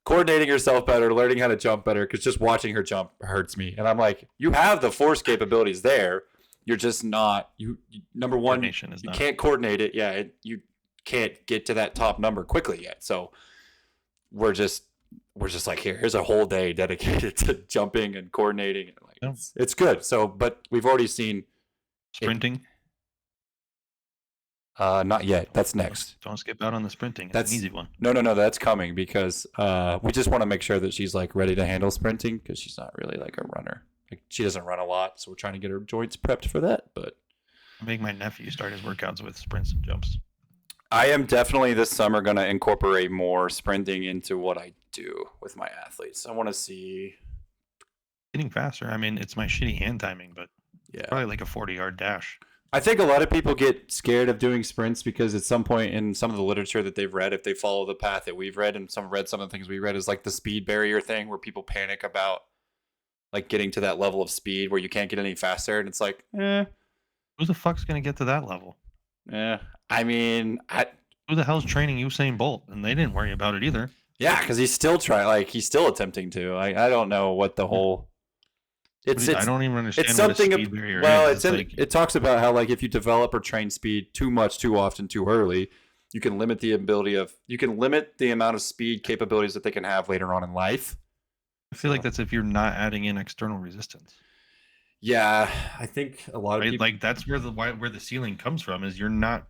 coordinating herself better, learning how to jump better, because just watching her jump hurts me. And I'm like, you have the force capabilities there. You're just not, number one, you can't coordinate it. Yeah, you can't get to that top number quickly yet. So we're just like, here's a whole day dedicated to jumping and coordinating. Like, it's good. So, but we've already seen sprinting. Not yet. That's next. Don't skip out on the sprinting. That's an easy one. No. That's coming because we just want to make sure that she's like ready to handle sprinting because she's not really like a runner. Like she doesn't run a lot, so we're trying to get her joints prepped for that. But I make my nephew start his workouts with sprints and jumps. I am definitely this summer going to incorporate more sprinting into what I do with my athletes. I want to see getting faster. I mean, it's my shitty hand timing, but probably like a 40-yard dash. I think a lot of people get scared of doing sprints because at some point in some of the literature that they've read, if they follow the path that we've read and some of the things we read is like the speed barrier thing where people panic about like getting to that level of speed where you can't get any faster. And it's like, who the fuck's going to get to that level? I mean, who the hell's training Usain Bolt? And they didn't worry about it either. Yeah, because he's still he's still attempting to. I don't know what the whole. I don't even understand. It's something. What a speed barrier is. It talks about how like if you develop or train speed too much, too often, too early, you can limit the amount of speed capabilities that they can have later on in life. I feel like that's if you're not adding in external resistance. Yeah, I think a lot of Right? people. Like that's where the ceiling comes from is you're not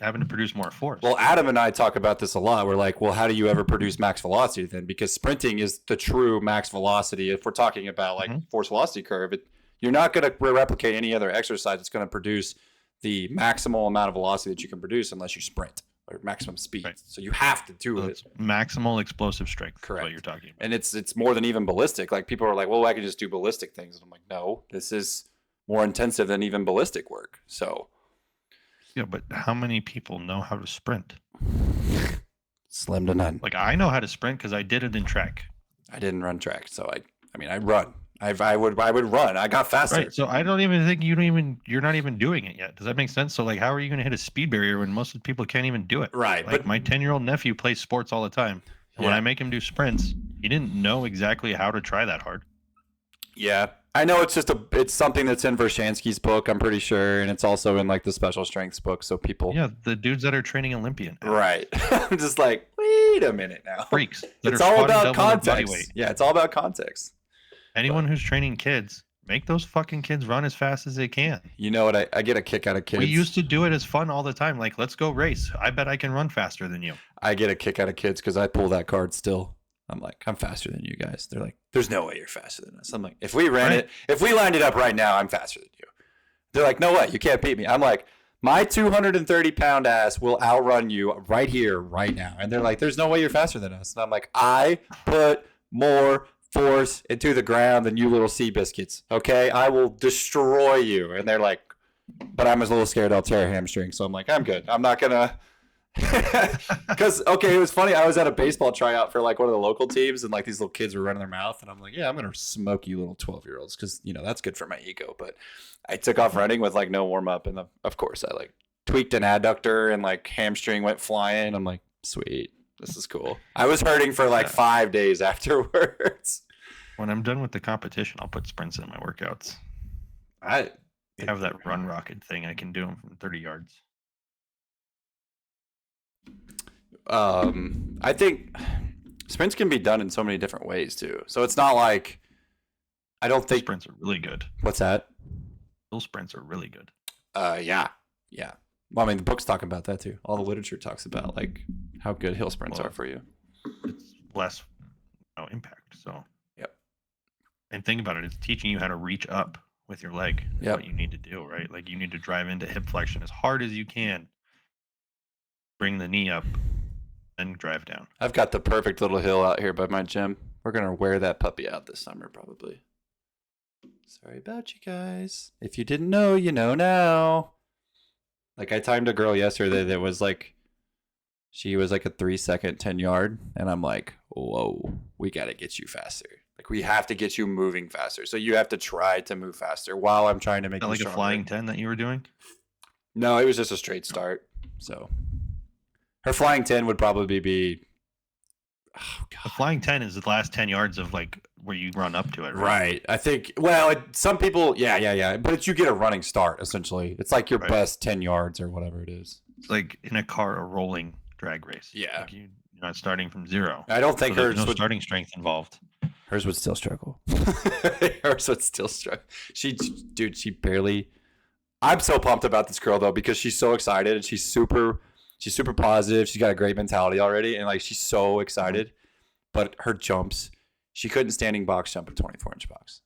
having to produce more force. Well, Adam and I talk about this a lot. We're like, well, how do you ever produce max velocity then? Because sprinting is the true max velocity. If we're talking about like force velocity curve, you're not going to replicate any other exercise that's going to produce the maximal amount of velocity that you can produce unless you sprint or maximum speed. Right. So you have to do So it. it's maximal explosive strength. Correct. What you're talking about. And it's more than even ballistic. Like people are like, well, I can just do ballistic things. And I'm like, no, this is more intensive than even ballistic work. So yeah, but how many people know how to sprint? slim to none. Like I know how to sprint because I did it in track. I didn't run track, so I mean, I run. I would run. I got faster. Right. So I don't even think you're not even doing it yet. Does that make sense? So like, how are you going to hit a speed barrier when most people can't even do it? Right. Like But my 10-year-old nephew plays sports all the time. And when I make him do sprints, he didn't know exactly how to try that hard. Yeah. I know it's something that's in Vershansky's book, I'm pretty sure, and it's also in like the special strengths book. So people, yeah, the dudes that are training Olympian, right? I'm just like, wait a minute now, freaks. It's all about context. Yeah, it's all about context. Anyone who's training kids, make those fucking kids run as fast as they can. You know what? I get a kick out of kids. We used to do it as fun all the time. Like, let's go race. I bet I can run faster than you. I get a kick out of kids because I pull that card still. I'm like, I'm faster than you guys. They're like, there's no way you're faster than us. I'm like, if we lined it up right now, I'm faster than you. They're like, no way, you can't beat me. I'm like, my 230-pound ass will outrun you right here, right now. And they're like, there's no way you're faster than us. And I'm like, I put more force into the ground than you little sea biscuits. Okay, I will destroy you. And they're like, but I'm a little scared I'll tear a hamstring. So I'm like, I'm good. I'm not gonna. Because it was funny. I was at a baseball tryout for like one of the local teams, and like these little kids were running their mouth, and I'm like, yeah, I'm gonna smoke you little 12-year-olds because that's good for my ego. But I took off running with like no warm up, and of course I like tweaked an adductor and like hamstring went flying. I'm like, sweet, this is cool. I was hurting for like 5 days afterwards. When I'm done with the competition, I'll put sprints in my workouts. I have that run rocket thing. I can do them from 30 yards. I think sprints can be done in so many different ways too. So it's not like I don't think sprints are really good. What's that? Those sprints are really good. Yeah. Well, I mean, the books talk about that too. All the literature talks about like how good hill sprints are for you. It's less impact. So yep. And think about it. It's teaching you how to reach up with your leg. Yeah. What you need to do, right? Like you need to drive into hip flexion as hard as you can. Bring the knee up. And drive down. I've got the perfect little hill out here by my gym. We're going to wear that puppy out this summer, probably. Sorry about you guys. If you didn't know, you know now. Like, I timed a girl yesterday that was like, she was like a 3-second 10-yard. And I'm like, whoa, we got to get you faster. Like, we have to get you moving faster. So you have to try to move faster while I'm trying to make you like stronger. A flying 10 that you were doing? No, it was just a straight start. So her flying 10 would probably be. Oh, God. The flying 10 is the last 10 yards of like where you run up to it, right? Right. I think, well, some people, yeah. But you get a running start, essentially. It's like your best 10 yards or whatever it is. It's like in a car, a rolling drag race. Yeah. Like you're not starting from zero. I don't think hers no starting strength involved. Hers would still struggle. Hers would still struggle. She barely. I'm so pumped about this girl, though, because she's so excited and she's super positive. She's got a great mentality already, and like she's so excited. But her jumps, she couldn't standing box jump a 24-inch box,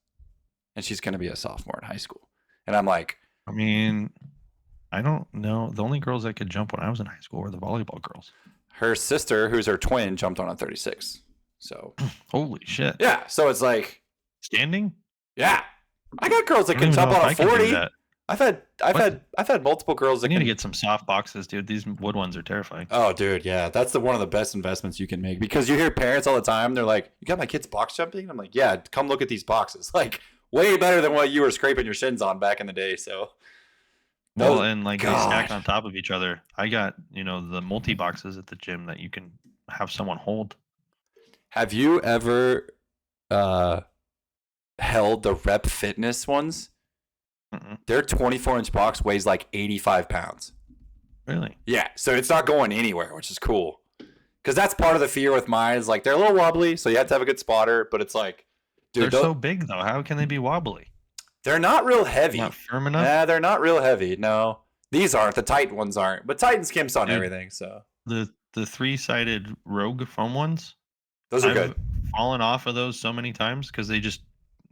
and she's going to be a sophomore in high school. And I'm like, I mean, I don't know. The only girls that could jump when I was in high school were the volleyball girls. Her sister, who's her twin, jumped on a 36. So holy shit. Yeah. So it's like standing. Yeah, I got girls that can jump on a 40. I've had multiple girls that need to get some soft boxes, dude. These wood ones are terrifying. Oh, dude, yeah, that's one of the best investments you can make, because you hear parents all the time. They're like, "You got my kids box jumping?" I'm like, "Yeah, come look at these boxes. Like, way better than what you were scraping your shins on back in the day." So, well, and like they stack on top of each other. I got the multi boxes at the gym that you can have someone hold. Have you ever held the Rep Fitness ones? Their 24-inch box weighs like 85 pounds. Really? Yeah. So it's not going anywhere, which is cool. Because that's part of the fear with mine is like they're a little wobbly, so you have to have a good spotter. But it's like, dude, they're so big though. How can they be wobbly? They're not real heavy. Not firm enough. Nah, they're not real heavy. No, these aren't. The Titan ones aren't. But Titan skimps on Dude, everything. So the 3-sided Rogue foam ones. those are I've good. fallen off of those so many times because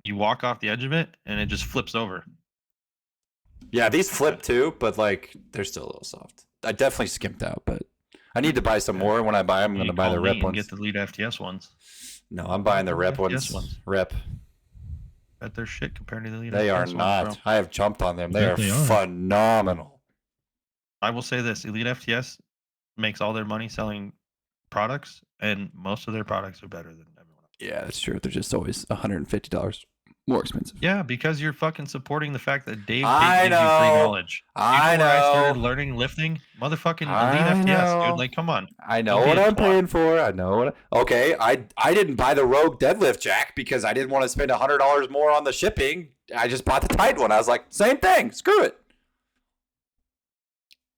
you walk off the edge of it and it just flips over. Yeah, these flip too, but like they're still a little soft. I definitely skimped out, but I need to buy some more. When I buy them, I'm going to buy the rep ones. Get the Elite FTS ones. No, I'm buying the rep FTS ones. Rep. Bet they're shit compared to the Elite They FTS are ones, not. bro. I have jumped on them. They are They are. phenomenal. I will say this: Elite FTS makes all their money selling products, and most of their products are better than everyone else. Yeah, that's true. They're just always $150 more expensive. Yeah, because you're fucking supporting the fact that Dave I gives you free know. knowledge. I Where I started know. learning lifting, motherfucking I Elite FTS, know. dude. Like, come on. I know Don't be what a I'm twat. paying for. I know what. Okay, I didn't buy the Rogue deadlift jack because I didn't want to spend $100 more on the shipping. I just bought the Titan one. I was like, same thing. Screw it.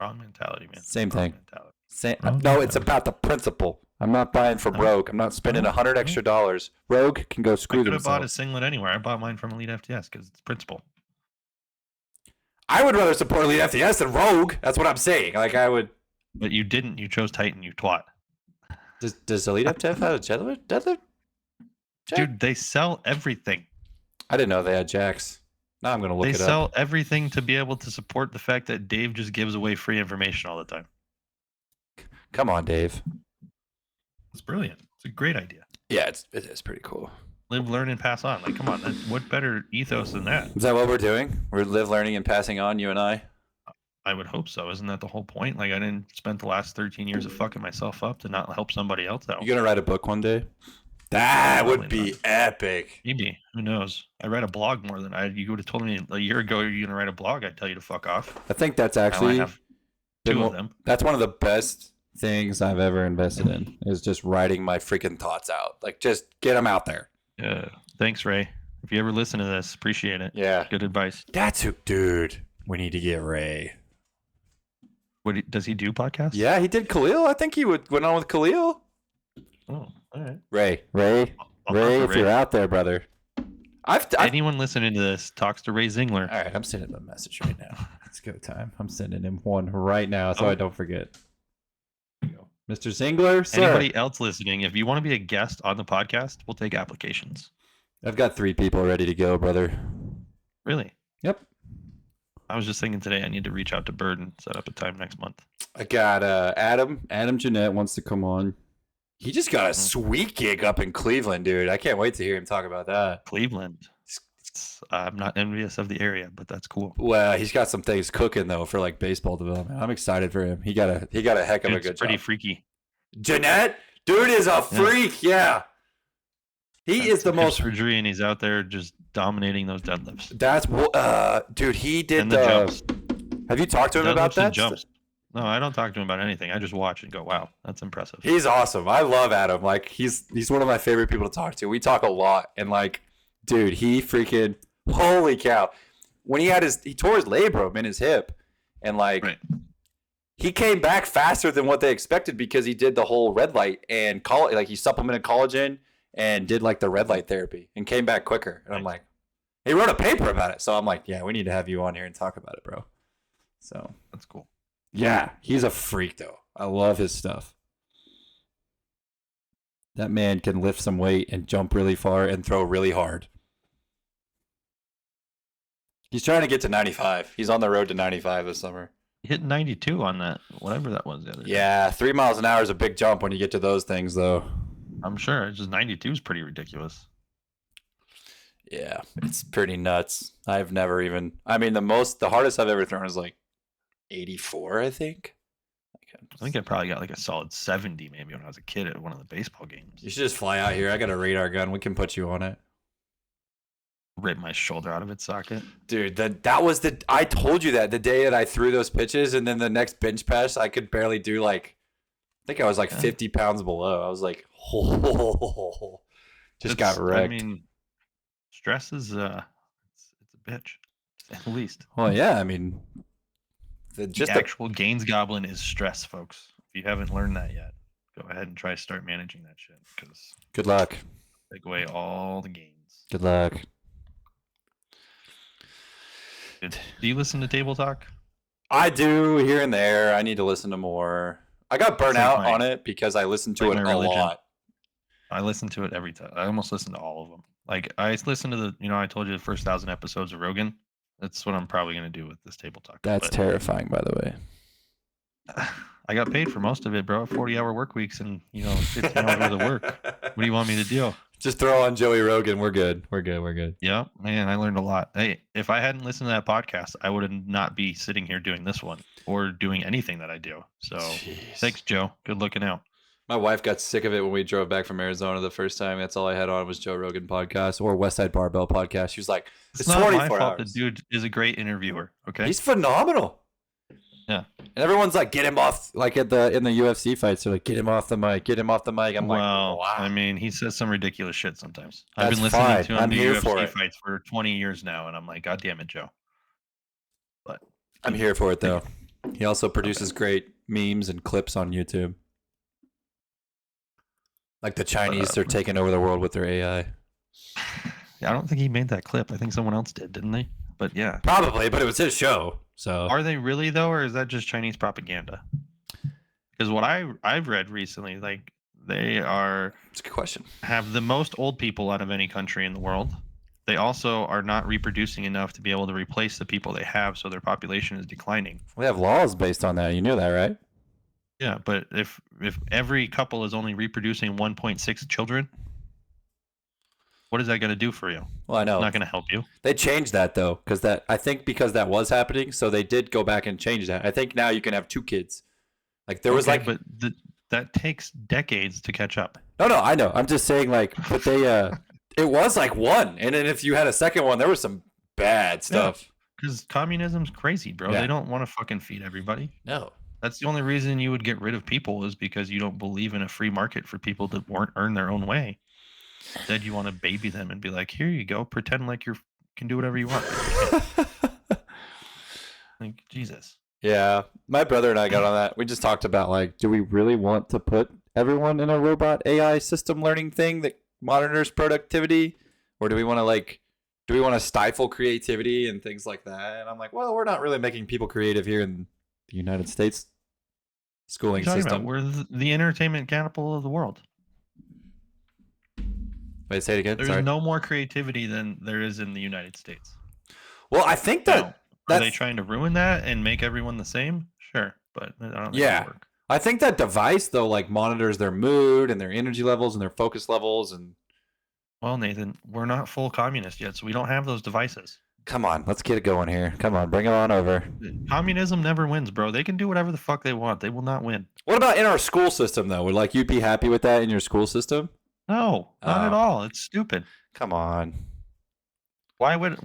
Wrong mentality, man. Same Wrong thing. mentality. No, it's about the principle. I'm not buying from Rogue. I'm not spending $100 extra dollars. Rogue can go I screw could have bought a themselves. singlet anywhere. I bought mine from Elite FTS because it's principle. I would rather support Elite FTS than Rogue. That's what I'm saying. Like I would. But you didn't. You chose Titan, you twat. Does Elite FTS have a deadlift? Jack? Dude, they sell everything. I didn't know they had jacks. Now I'm gonna look They it sell up. everything to be able to support the fact that Dave just gives away free information all the time. Come on, Dave. It's brilliant. It's a great idea. Yeah, it is pretty cool. Live, learn, and pass on. Like, come on. What better ethos than that? Is that what we're doing? We're live, learning, and passing on. You and I. I would hope so. Isn't that the whole point? Like, I didn't spend the last 13 years of fucking myself up to not help somebody else out. You gonna write a book one day? That would Probably be not. epic. Maybe. Who knows? I write a blog more than you would have told me a year ago you're gonna write a blog. I'd tell you to fuck off. I think that's Now I actually have been two of one- them. that's one of the best things I've ever invested in is just writing my freaking thoughts out. Like just get them out there. Yeah. Thanks, Ray. If you ever listen to this, appreciate it. Yeah. Good advice. That's who, dude. We need to get Ray. Does he do podcasts? Yeah, he did Khalil. I think he went on with Khalil. Oh, all right. Ray, I'll Ray, talk if to you're out there, brother. Anyone listening to this talks to Ray Zingler. All right, I'm sending him a message right now. It's go time. I'm sending him one right now so I don't forget. Mr. Zingler, sir. Anybody else listening, if you want to be a guest on the podcast, we'll take applications. I've got 3 people ready to go, brother. Really? Yep. I was just thinking today I need to reach out to Bird and set up a time next month. I got Adam Jeanette wants to come on. He just got a sweet gig up in Cleveland, dude. I can't wait to hear him talk about that. Cleveland. I'm not envious of the area, but that's cool. Well, he's got some things cooking though for like baseball development. I'm excited for him. He got a heck of a It's good pretty job. freaky. Jeanette, dude is a freak. Yeah. He is the Hip most. surgery, and he's out there just dominating those deadlifts. That's dude. He did And the jumps. Have you talked to him about Deadlifts and that? jumps. No, I don't talk to him about anything. I just watch and go, "Wow, that's impressive." He's awesome. I love Adam. Like he's one of my favorite people to talk to. We talk a lot, and like, dude, he freaking holy cow. When he tore his labrum in his hip, and like, Right. he came back faster than what they expected because he did the whole red light and like he supplemented collagen and did like the red light therapy and came back quicker. And I'm like, he wrote a paper about it. So I'm like, yeah, we need to have you on here and talk about it, bro. So That's cool. yeah, he's a freak though. I love his stuff. That man can lift some weight and jump really far and throw really hard. He's trying to get to 95. He's on the road to 95 this summer. He hit 92 on that, whatever that was the other day. Yeah, 3 miles an hour is a big jump when you get to those things, though. I'm sure. It's just 92 is pretty ridiculous. Yeah, it's pretty nuts. I've never even. I mean, the hardest I've ever thrown is like 84, I think. I think I probably got like a solid 70 maybe when I was a kid at one of the baseball games. You should just fly out here. I got a radar gun. We can put you on it. Rip my shoulder out of its socket. Dude, that was I told you that the day that I threw those pitches, and then the next bench press, I could barely do like, I think I was like 50 pounds below. I was like, oh, just got wrecked. I mean, stress is it's a bitch, to say the least. Well, yeah, I mean, The actual gains goblin is stress, folks. If you haven't learned that yet, go ahead and try to start managing that shit because good luck. take away all the gains. Good luck. Do you listen to Table Talk? I do here and there. I need to listen to more. I got burnt like out my- on it because I listened to like it my a religion. lot. I listen to it every time. I almost listen to all of them. Like I listen to I told you the first 1,000 episodes of Rogan. That's what I'm probably going to do with this Table Talk. That's But terrifying, by the way. I got paid for most of it, bro. 40-hour work weeks and 15 hours worth of work. What do you want me to do? Just throw on Joey Rogan. We're good. We're good. We're good. Yeah, man, I learned a lot. Hey, if I hadn't listened to that podcast, I would not be sitting here doing this one or doing anything that I do. So Jeez. thanks, Joe. Good looking out. My wife got sick of it when we drove back from Arizona the first time. That's all I had on was Joe Rogan podcast or West Side Barbell podcast. She was like, It's it's not my 24 fault. The hours. dude is a great interviewer. Okay. He's phenomenal. Yeah. And everyone's like, get him off, like in the UFC fights. They're like, get him off the mic, get him off the mic. I'm like, wow. I mean, he says some ridiculous shit sometimes. I've That's been listening fine. to him I'm do here for UFC it. fights for 20 years now, and I'm like, God damn it, Joe. But I'm here for it though. He also produces great memes and clips on YouTube. Like the Chinese are taking over the world with their AI. Yeah, I don't think he made that clip. I think someone else did, didn't they? But yeah. Probably, but it was his show. So Are they really though, or is that just Chinese propaganda? Because what I've read recently, like they it's a good question. have the most old people out of any country in the world. They also are not reproducing enough to be able to replace the people they have, so their population is declining. We have laws based on that. You knew that, right? Yeah, but if every couple is only reproducing 1.6 children, what is that going to do for you? Well, I know. It's not going to help you. They changed that though, because that was happening, so they did go back and change that. I think now you can have 2 kids. Like there was like, but that takes decades to catch up. no, I know. I'm just saying, like, but they, it was like 1, and then if you had a second one, there was some bad stuff. Because communism's crazy, bro. Yeah. They don't want to fucking feed everybody. No. That's the only reason you would get rid of people is because you don't believe in a free market for people that won't earn their own way. Instead, you want to baby them and be like, here you go, pretend like you can do whatever you want. Like, Jesus. Yeah, my brother and I got on that. We just talked about, like, do we really want to put everyone in a robot AI system learning thing that monitors productivity, or do we want to stifle creativity and things like that? And I'm like, well, we're not really making people creative here in the United States schooling What are you talking system. about? We're the entertainment capital of the world. Wait, say it again. There's Sorry. no more creativity than there is in the United States. Well, I think Now, that are they trying to ruin that and make everyone the same? Sure, but I don't think Yeah. it'll work. I think that device though, like, monitors their mood and their energy levels and their focus levels. And Well, Nathan, we're not full communist yet, so we don't have those devices. come on, let's get it going here. Come on, bring it on over. Communism never wins, bro. They can do whatever the fuck they want. They will not win. What about in our school system though? Would, like, you be happy with that in your school system? No, not at Oh. all. It's stupid. Come on. Why would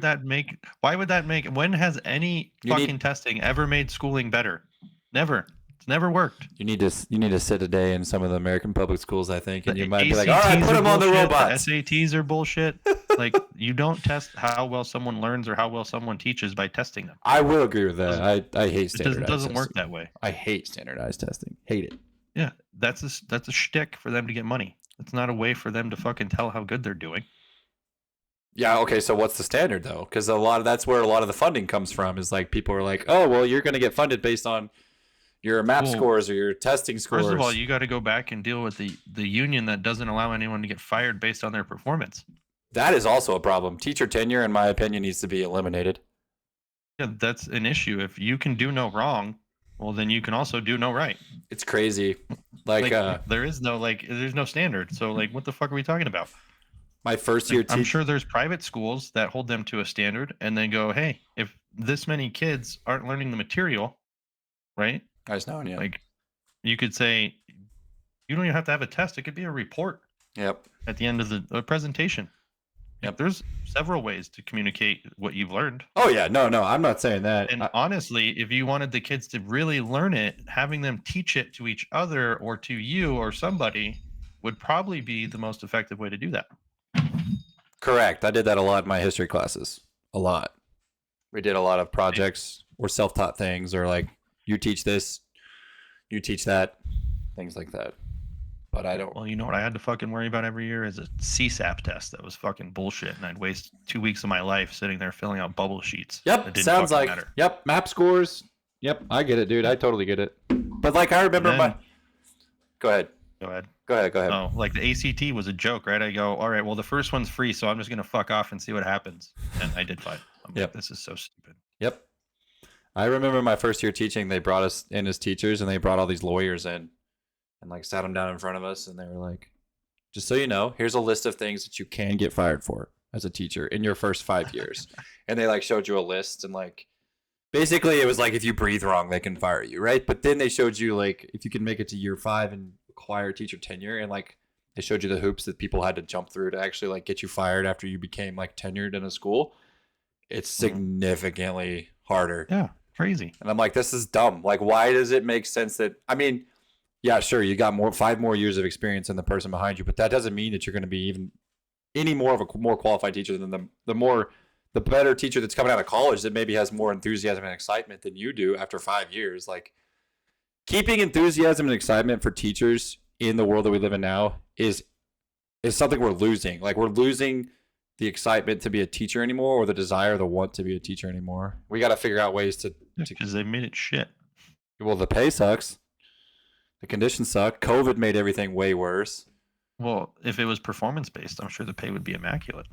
that make when has any You need- fucking testing ever made schooling better? Never. It's never worked. You need to sit a day in some of the American public schools, I think, and The you might be like, all right, ACTs put are them on the bullshit, robots. SATs are bullshit. Like, you don't test how well someone learns or how well someone teaches by testing them. I will agree with that. I hate It standardized doesn't work testing. that way. I hate standardized testing. Hate it. Yeah, that's a shtick for them to get money. It's not a way for them to fucking tell how good they're doing. Yeah, okay, so what's the standard though? Because that's where a lot of the funding comes from. Is like people are like, oh, well, you're going to get funded based on your MAP Well, scores or your testing scores. First of all, you got to go back and deal with the union that doesn't allow anyone to get fired based on their performance. That is also a problem. Teacher tenure, in my opinion, needs to be eliminated. Yeah, that's an issue. If you can do no wrong, well, then you can also do no right. It's crazy. Like there's no standard. So like, what the fuck are we talking about? my first year I'm teacher. sure there's private schools that hold them to a standard and then go, hey, if this many kids aren't learning the material, right? I just know, yeah. Like, you could say, you don't even have to have a test. It could be a report Yep. at the end of the presentation. Yep. There's several ways to communicate what you've learned. Oh yeah, no, I'm not saying that. And honestly, if you wanted the kids to really learn it, having them teach it to each other or to you or somebody would probably be the most effective way to do that. Correct. I did that a lot in my history classes. A lot. We did a lot of projects or self-taught things, or like, you teach this, you teach that, things like that. but I don't. Well, you know what I had to fucking worry about every year is a CSAP test that was fucking bullshit, and I'd waste 2 weeks of my life sitting there filling out bubble sheets. Yep, It didn't sounds fucking like matter. yep, map scores. Yep, I get it, dude. I totally get it. But like I remember then- my. Go ahead. Go ahead. Go ahead. Go ahead. Oh, like the ACT was a joke, right? I go, all right, well, the first one's free, so I'm just gonna fuck off and see what happens. And I did fine. I'm Yep. like, this is so stupid. Yep. I remember my first year teaching. They brought us in as teachers, and they brought all these lawyers in, and like sat them down in front of us, and they were like, "Just so you know, here's a list of things that you can get fired for as a teacher in your first 5 years." And they like showed you a list, and like basically it was like if you breathe wrong, they can fire you, right? But then they showed you like if you can make it to year 5 and acquire teacher tenure, and like they showed you the hoops that people had to jump through to actually like get you fired after you became like tenured in a school. It's significantly harder. Yeah, crazy. And I'm like, this is dumb. Like, why does it make sense that, I mean, yeah, sure, you got 5 more years of experience than the person behind you, but that doesn't mean that you're going to be even any more of a more qualified teacher than the better teacher that's coming out of college that maybe has more enthusiasm and excitement than you do after 5 years. Like, keeping enthusiasm and excitement for teachers in the world that we live in now is something we're losing. Like, we're losing the excitement to be a teacher anymore, or the desire, the want to be a teacher anymore. We got to figure out ways to Because they made it shit. well, the pay sucks. The conditions suck. COVID made everything way worse. Well, if it was performance based, I'm sure the pay would be immaculate.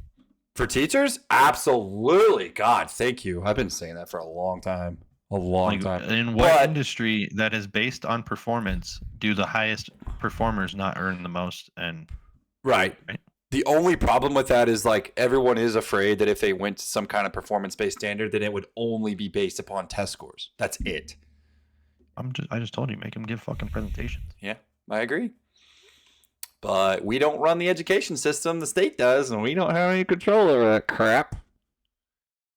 For teachers? Absolutely. God, thank you. I've been saying that for a long time. A long time. In what industry that is based on performance do the highest performers not earn the most? And right. The only problem with that is like everyone is afraid that if they went to some kind of performance-based standard, then it would only be based upon test scores. That's it. I just told you, make them give fucking presentations. Yeah, I agree. But we don't run the education system. The state does, and we don't have any control over that crap.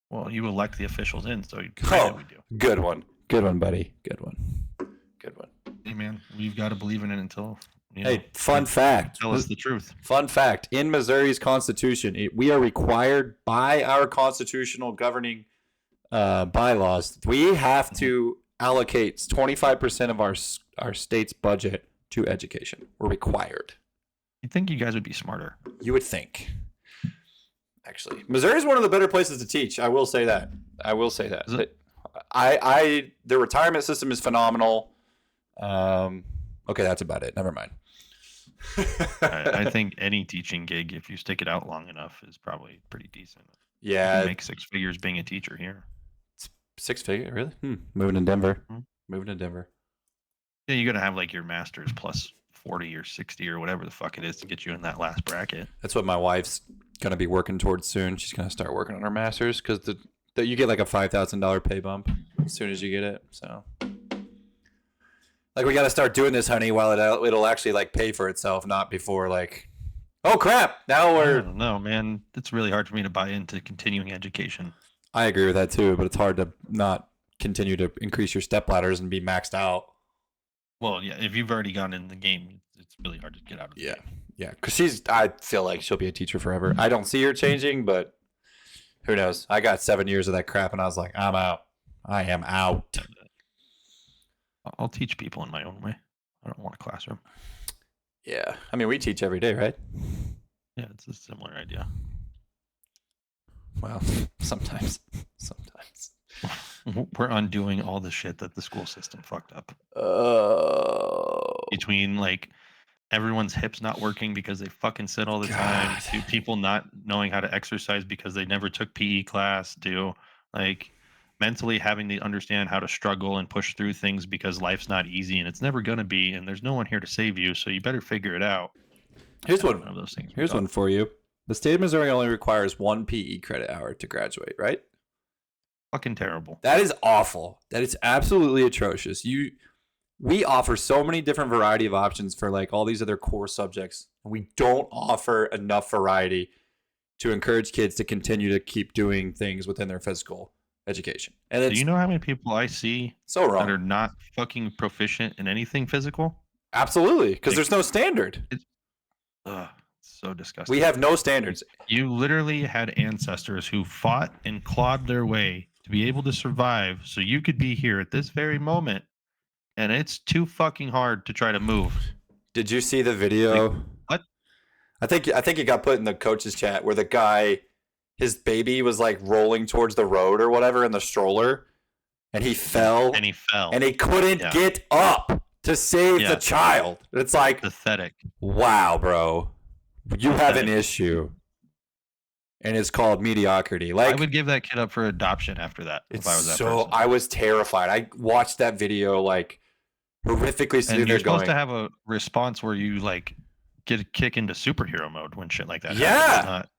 Well, you elect the officials in, so we do. Good one. Good one, buddy. Good one. Good one. Hey, man, we've got to believe in it until... Hey, fun fact. Tell us the truth. Fun fact. In Missouri's constitution, we are required by our constitutional governing bylaws, we have to allocate 25% of our state's budget to education. We're required. You'd think you guys would be smarter. You would think. Actually, Missouri is one of the better places to teach. I will say that. Is it? The retirement system is phenomenal. Okay, that's about it. Never mind. I think any teaching gig, if you stick it out long enough, is probably pretty decent. Yeah. You can make 6 figures being a teacher here. 6 figure, really? Moving to Denver. Moving to Denver. Yeah, you're gonna have like your master's plus 40 or 60 or whatever the fuck it is to get you in that last bracket. That's what my wife's gonna be working towards soon. She's gonna start working on her master's because you get like a $5,000 pay bump as soon as you get it. So, like, we got to start doing this, honey, while it'll actually like pay for itself, not before like, oh crap, now we're. No, man, it's really hard for me to buy into continuing education. I agree with that too, but it's hard to not continue to increase your step ladders and be maxed out. Well, yeah, if you've already gone in the game, it's really hard to get out of the game. Yeah, because I feel like she'll be a teacher forever. I don't see her changing, but who knows? I got 7 years of that crap, and I was like, I'm out. I am out. I'll teach people in my own way. I don't want a classroom. Yeah, I mean, we teach every day, right? Yeah, it's a similar idea. Well, sometimes. We're undoing all the shit that the school system fucked up. Oh. Between like everyone's hips not working because they fucking sit all the time, to people not knowing how to exercise because they never took PE class, to like mentally having to understand how to struggle and push through things because life's not easy and it's never going to be, and there's no one here to save you, so you better figure it out. Here's one of those things. Here's one for you. The state of Missouri only requires 1 PE credit hour to graduate, right? Fucking terrible. That is awful. That is absolutely atrocious. We offer so many different variety of options for like all these other core subjects, and we don't offer enough variety to encourage kids to continue to keep doing things within their physical education. And do you know how many people I see so wrong that are not fucking proficient in anything physical? Absolutely, because there's no standard. It's so disgusting. We have no standards. You literally had ancestors who fought and clawed their way to be able to survive so you could be here at this very moment, and it's too fucking hard to try to move. Did you see the video? Like, what? I think it got put in the coaches chat where the guy, his baby was like rolling towards the road or whatever in the stroller, and he fell And he fell. and he couldn't Yeah. get up to save the Yeah. child. It's like, Pathetic. wow, bro, you have an Pathetic. issue, and it's called mediocrity. Like, I would give that kid up for adoption after that if I was that person. I was terrified. I watched that video like horrifically And sitting you're there supposed going, to have a response where you like get a kick into superhero mode when shit like that Yeah. happens. Not,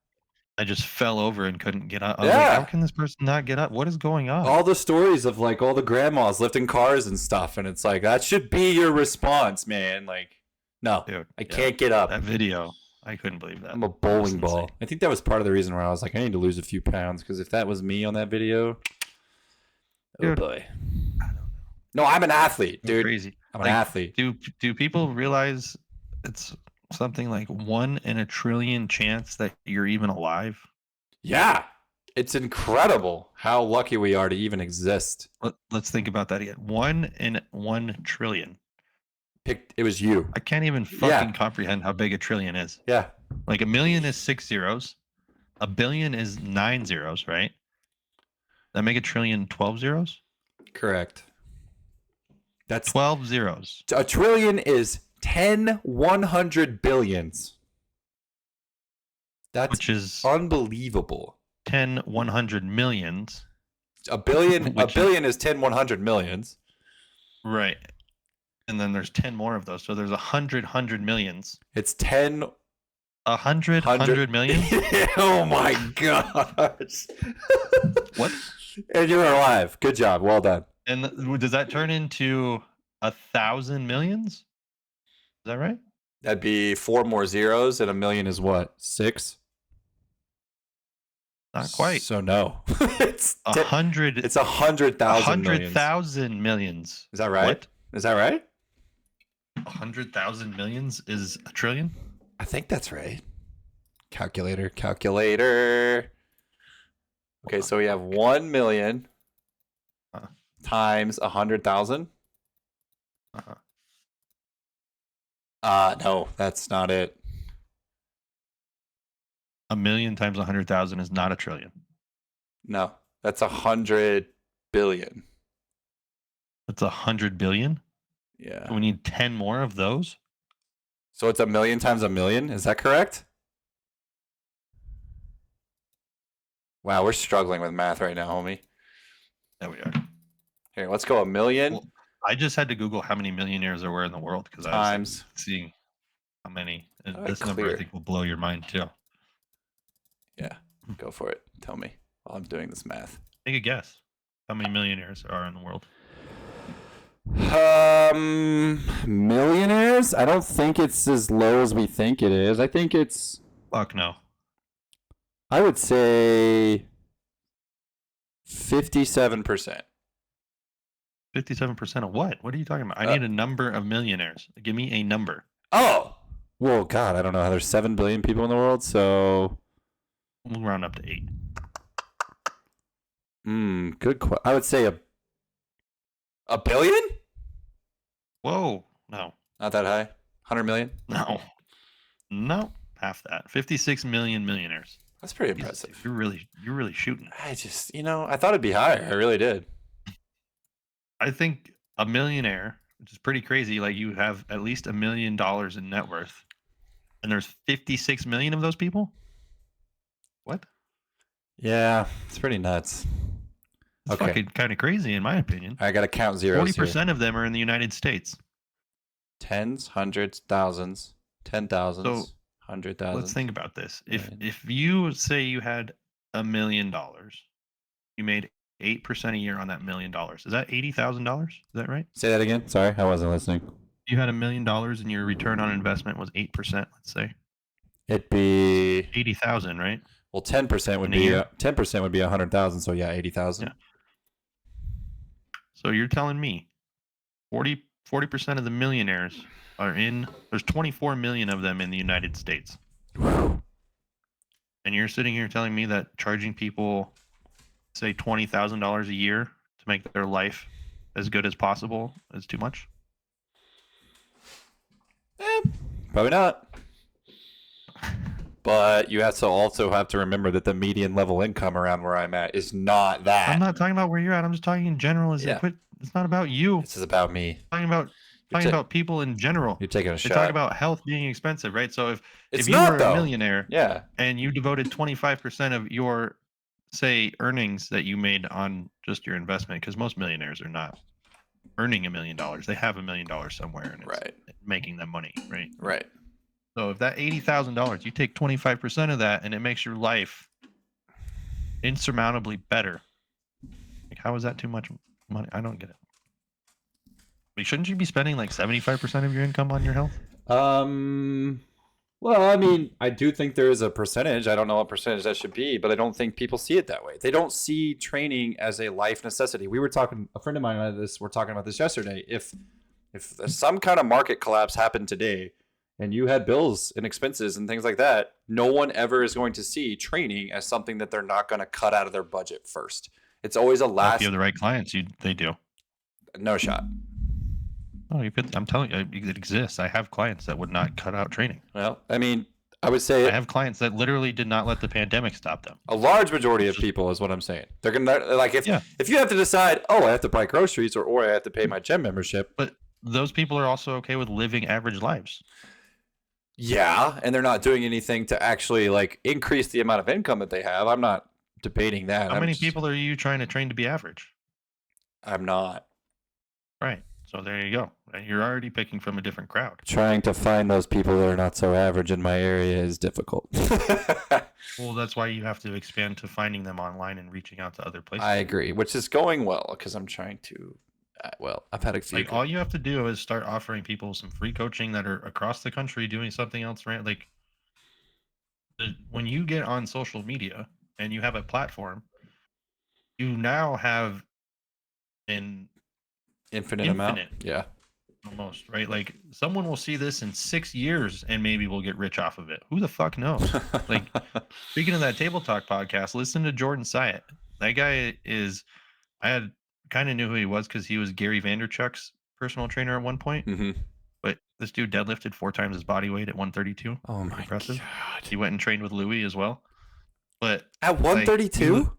I just fell over and couldn't get up. I was Yeah. like, how can this person not get up? What is going on? all the stories of like all the grandmas lifting cars and stuff, and it's like that should be your response, man. Like, no, Dude, I can't get up. that video, I couldn't believe that. I'm a bowling That's ball. insane. I think that was part of the reason where I was like, I need to lose a few pounds, because if that was me on that video, oh Dude, boy. No, I'm an athlete, dude. Crazy. I'm an athlete. Do people realize it's something like 1 in a trillion chance that you're even alive? Yeah, it's incredible how lucky we are to even exist. Let's think about that again. 1 in 1 trillion. It was you. I can't even fucking comprehend how big a trillion is. Yeah. Like 1,000,000 is 6 zeros. 1 billion is 9 zeros, right? That make a trillion 12 zeros? Correct. That's 12 zeros. a trillion is 10 100 billions. That's Which is unbelievable. 10 100 millions. A billion Which is 10 100 millions. Right. And then there's 10 more of those. So there's 100 millions. It's 10 100 million? Oh my gosh. What? And you're alive. Good job. Well done. And does that turn into 1,000 millions? Is that right? That'd be 4 more zeros, and a million is what? 6? Not quite. So no. It's 100. It's 100,000 millions. 100,000 millions. Is that right? What? Is that right? 100,000 millions is a trillion? I think that's right. Calculator. Okay, so we have 1 million times 100,000. No, that's not it. 1 million times 100,000 is not a trillion. No, that's 100 billion. That's 100 billion? Yeah. So we need 10 more of those? So it's 1 million times 1 million. Is that correct? Wow, we're struggling with math right now, homie. There we are. Here, let's go 1 million Well, I just had to Google how many millionaires there were in the world because I was times. seeing how many. And All right, this number I clear. think will blow your mind too. Yeah, go for it. Tell me while I'm doing this math. Take a guess. How many millionaires are in the world? Millionaires? I don't think it's as low as we think it is. I think it's, Fuck no. I would say 57%. 57% of what? What are you talking about? I need a number of millionaires. Give me a number. Oh, well, God, I don't know. There's 7 billion people in the world, so We'll round up to 8. good. I would say a billion? Whoa. No. Not that high. 100 million? No. No. Half that. 56 million millionaires. That's pretty Jesus, impressive. you're really shooting. I just, I thought it'd be higher. I really did. I think a millionaire, which is pretty crazy, like you have at least $1 million in net worth, and there's 56 million of those people. What? Yeah, it's pretty nuts. It's fucking kind of crazy, in my opinion. I got to count zeros 40% of them are in the United States. Tens, hundreds, thousands, 10,000s, So, 100,000. Let's think about this. Million. If you say you had $1 million, you made 8% a year on that $1 million. Is that $80,000? Is that right? Say that again. Sorry, I wasn't listening. You had $1 million and your return on investment was 8%, let's say. It'd be 80,000, right? well, 10% would In a be year? 10% would be 100,000. So yeah, 80,000. Yeah. So you're telling me 40% of the millionaires are there's 24 million of them in the United States. And you're sitting here telling me that charging people, say, $20,000 a year to make their life as good as possible is too much? Probably not. But you have to also have to remember that the median level income around where I'm at is not I'm that. not talking about where you're at. I'm just talking in general. Yeah. It's not about you. This is about me. I'm talking about people in general. You're taking a They talk shot. about health being expensive, right? So if It's you not were a though. millionaire Yeah. and you devoted 25% of your, say, earnings that you made on just your investment, because most millionaires are not earning $1 million. They have $1 million somewhere and it's Right. making them money, right? Right. So if that $80,000, you take 25% of that and it makes your life insurmountably better. Like, how is that too much money? I don't get it. Like, shouldn't you be spending like 75% of your income on your health? Well, I mean, I do think there is a percentage. I don't know what percentage that should be, but I don't think people see it that way. They don't see training as a life necessity. We were talking, a friend of mine and I we're talking about this yesterday. If some kind of market collapse happened today and you had bills and expenses and things like that, no one ever is going to see training as something that they're not going to cut out of their budget first. It's always a Well, if you last, have the right clients, they do. no shot. Oh, you could. I'm telling you, it exists. I have clients that would not cut out training. Well, I mean, I would say I have clients that literally did not let the pandemic stop them. a large majority of people is what I'm saying. They're gonna like Yeah. if you have to decide, oh, I have to buy groceries or I have to pay my gym membership. But those people are also okay with living average lives. Yeah, and they're not doing anything to actually like increase the amount of income that they have. I'm not debating that. How many people are you trying to train to be average? I'm not Right. So there you go. Right? You're already picking from a different crowd. trying to find those people that are not so average in my area is difficult. Well, that's why you have to expand to finding them online and reaching out to other places. I agree, which is going well because I'm trying to. Well, I've had a few. Like all you have to do is start offering people some free coaching that are across the country doing something else, right? Like when you get on social media and you have a platform, you now have an infinite amount. Yeah. almost, right? Like someone will see this in 6 years and maybe we'll get rich off of it. Who the fuck knows? Like speaking of that Table Talk podcast, listen to Jordan Syatt. That guy is, I had kind of knew who he was because he was Gary Vaynerchuk's personal trainer at one point. Mm-hmm. But this dude deadlifted 4 times his body weight at 132. Oh my Impressive. god! He went and trained with Louis as well. But At 132?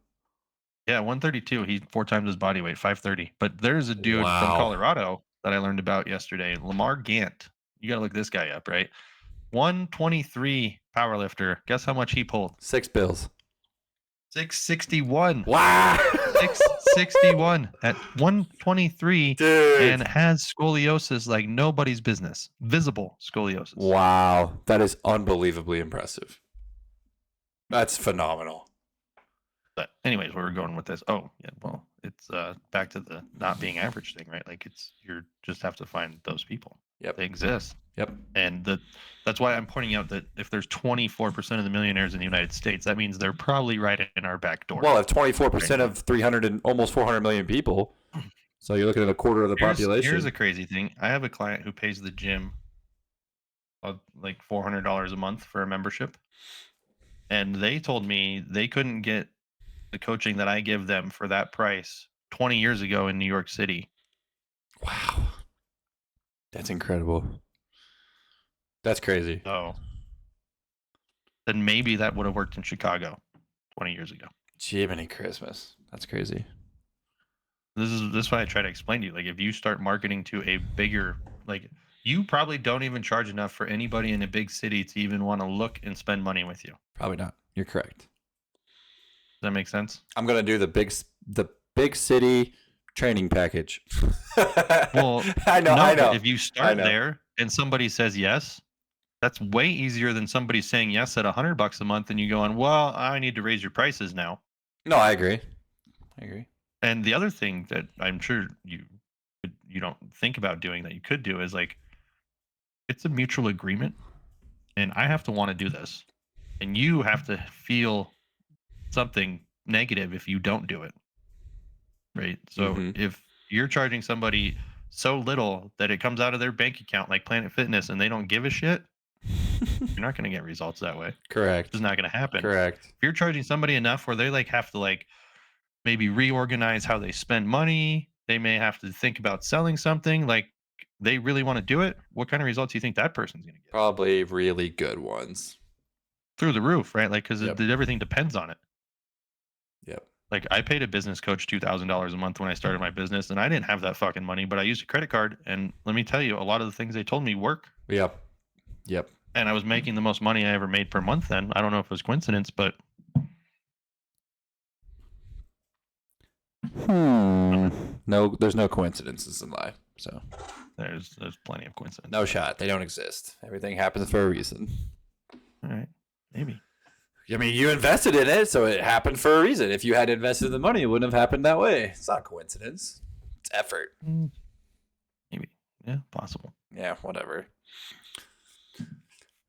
Yeah, 132. He 4 times his body weight, 530. But there's a dude Wow. from Colorado that I learned about yesterday, Lamar Gant. You got to look this guy up, right? 123 powerlifter. Guess how much he pulled? 6 bills. 661. Wow. 661 at 123. Dude. And has scoliosis like nobody's business. Visible scoliosis. Wow. That is unbelievably impressive. That's phenomenal. But anyways, where we're going with this? Oh, yeah, well, it's back to the not being average thing, right? Like you're just have to find those people. Yep. They exist. Yep. And that's why I'm pointing out that if there's 24% of the millionaires in the United States, that means they're probably right in our back door. Well, if 24% of 300 and almost 400 million people, so you're looking at a quarter of the population. Here's a crazy thing. I have a client who pays the gym like $400 a month for a membership. And they told me they couldn't get the coaching that I give them for that price 20 years ago in New York City. Wow. That's incredible. That's crazy. So then maybe that would have worked in Chicago 20 years ago. Jiminy Christmas. That's crazy. This is why I try to explain to you. Like if you start marketing to a bigger, like you probably don't even charge enough for anybody in a big city to even want to look and spend money with you. Probably not. You're correct. Does that make sense? I'm gonna do the big city training package. Well, I know. But if you start there and somebody says yes, that's way easier than somebody saying yes at $100 a month and you going, well, I need to raise your prices now. No, I agree. And the other thing that I'm sure you don't think about doing that you could do is like, it's a mutual agreement, and I have to want to do this, and you have to feel something negative if you don't do it. Right. So if you're charging somebody so little that it comes out of their bank account like Planet Fitness and they don't give a shit, you're not going to get results that way. Correct. It's not going to happen. Correct. If you're charging somebody enough where they like have to like maybe reorganize how they spend money, they may have to think about selling something, like they really want to do it, what kind of results do you think that person's going to get? Probably really good ones. Through the roof, right? Like, because Yep. everything depends on it. Yep. Like, I paid a business coach $2,000 a month when I started my business, and I didn't have that fucking money, but I used a credit card. And let me tell you, a lot of the things they told me work. Yep. Yep. And I was making the most money I ever made per month then. I don't know if it was coincidence, but No, there's no coincidences in life. So there's plenty of coincidence. no shot. They don't exist. Everything happens for a reason. All right. Maybe. I mean, you invested in it, so it happened for a reason. If you had invested the money, it wouldn't have happened that way. It's not a coincidence. It's effort. Maybe. Yeah, possible. Yeah, whatever.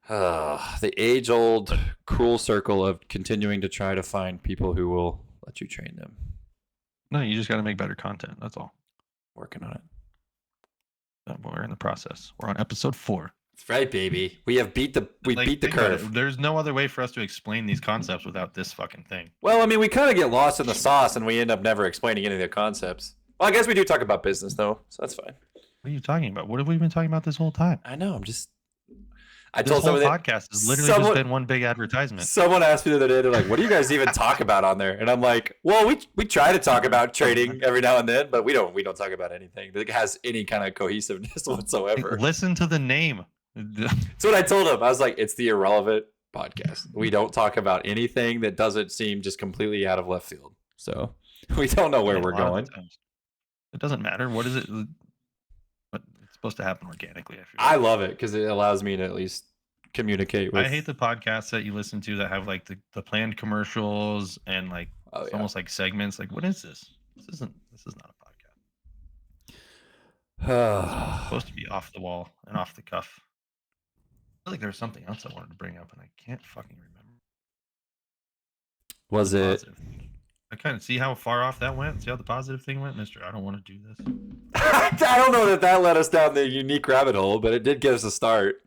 The age-old cruel circle of continuing to try to find people who will let you train them. No, you just got to make better content. That's all. Working on it. We're in the process. We're on episode 4. That's right, baby. We beat the Think about curve. it. There's no other way for us to explain these concepts without this fucking thing. Well, I mean, we kind of get lost in the sauce, and we end up never explaining any of the concepts. Well, I guess we do talk about business, though, so that's fine. What are you talking about? What have we been talking about this whole time? I know. I This told whole someone podcast has literally just been one big advertisement. Someone asked me the other day, they're like, "What do you guys even talk about on there?" And I'm like, "Well, we try to talk about trading every now and then, but we don't talk about anything that has any kind of cohesiveness whatsoever." Listen to the name. That's what I told him. I was like, "It's the Irrelevant Podcast. We don't talk about anything that doesn't seem just completely out of left field. So we don't know where we're going." It doesn't matter. What is it? But it's supposed to happen organically. I love it because it allows me to at least communicate with. I hate the podcasts that you listen to that have like the planned commercials and like almost like segments. Like, what is this? This is not a podcast. It's supposed to be off the wall and off the cuff. I feel like there's something else I wanted to bring up and I can't fucking remember. Was it? I kind of see how far off that went. See how the positive thing went, Mister. I don't want to do this. I don't know that led us down the unique rabbit hole, but it did give us a start.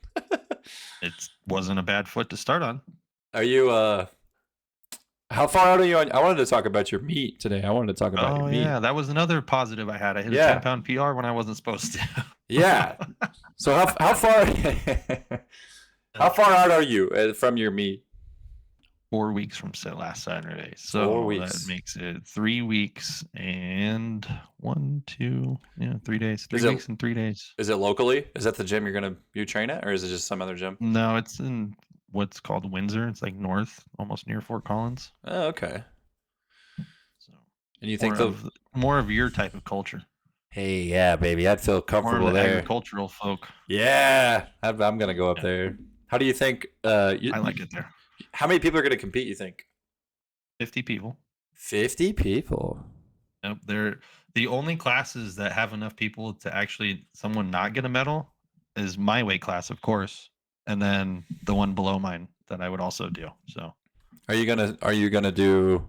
It wasn't a bad foot to start on. Are you how far out are you on? I wanted to talk about your meat today. I wanted to talk about your meat. Yeah, that was another positive I had. I hit a 10-pound PR when I wasn't supposed to. Yeah. So how far how far out are you from your meet? 4 weeks from last Saturday. So 4 weeks. That makes it 3 weeks and 3 days. 3 weeks and 3 days. Is it locally? Is that the gym you train at, or is it just some other gym? No, it's in what's called Windsor. It's like north, almost near Fort Collins. Oh, okay. So, and you think more of your type of culture? Hey, yeah, baby, I'd feel comfortable more of the there. Agricultural folk. Yeah, I'm gonna go up there. How do you think? I like it there. How many people are gonna compete? You think? 50 people. 50 people. Nope, they're the only classes that have enough people to actually someone not get a medal is my weight class, of course, and then the one below mine that I would also do. So, are you gonna do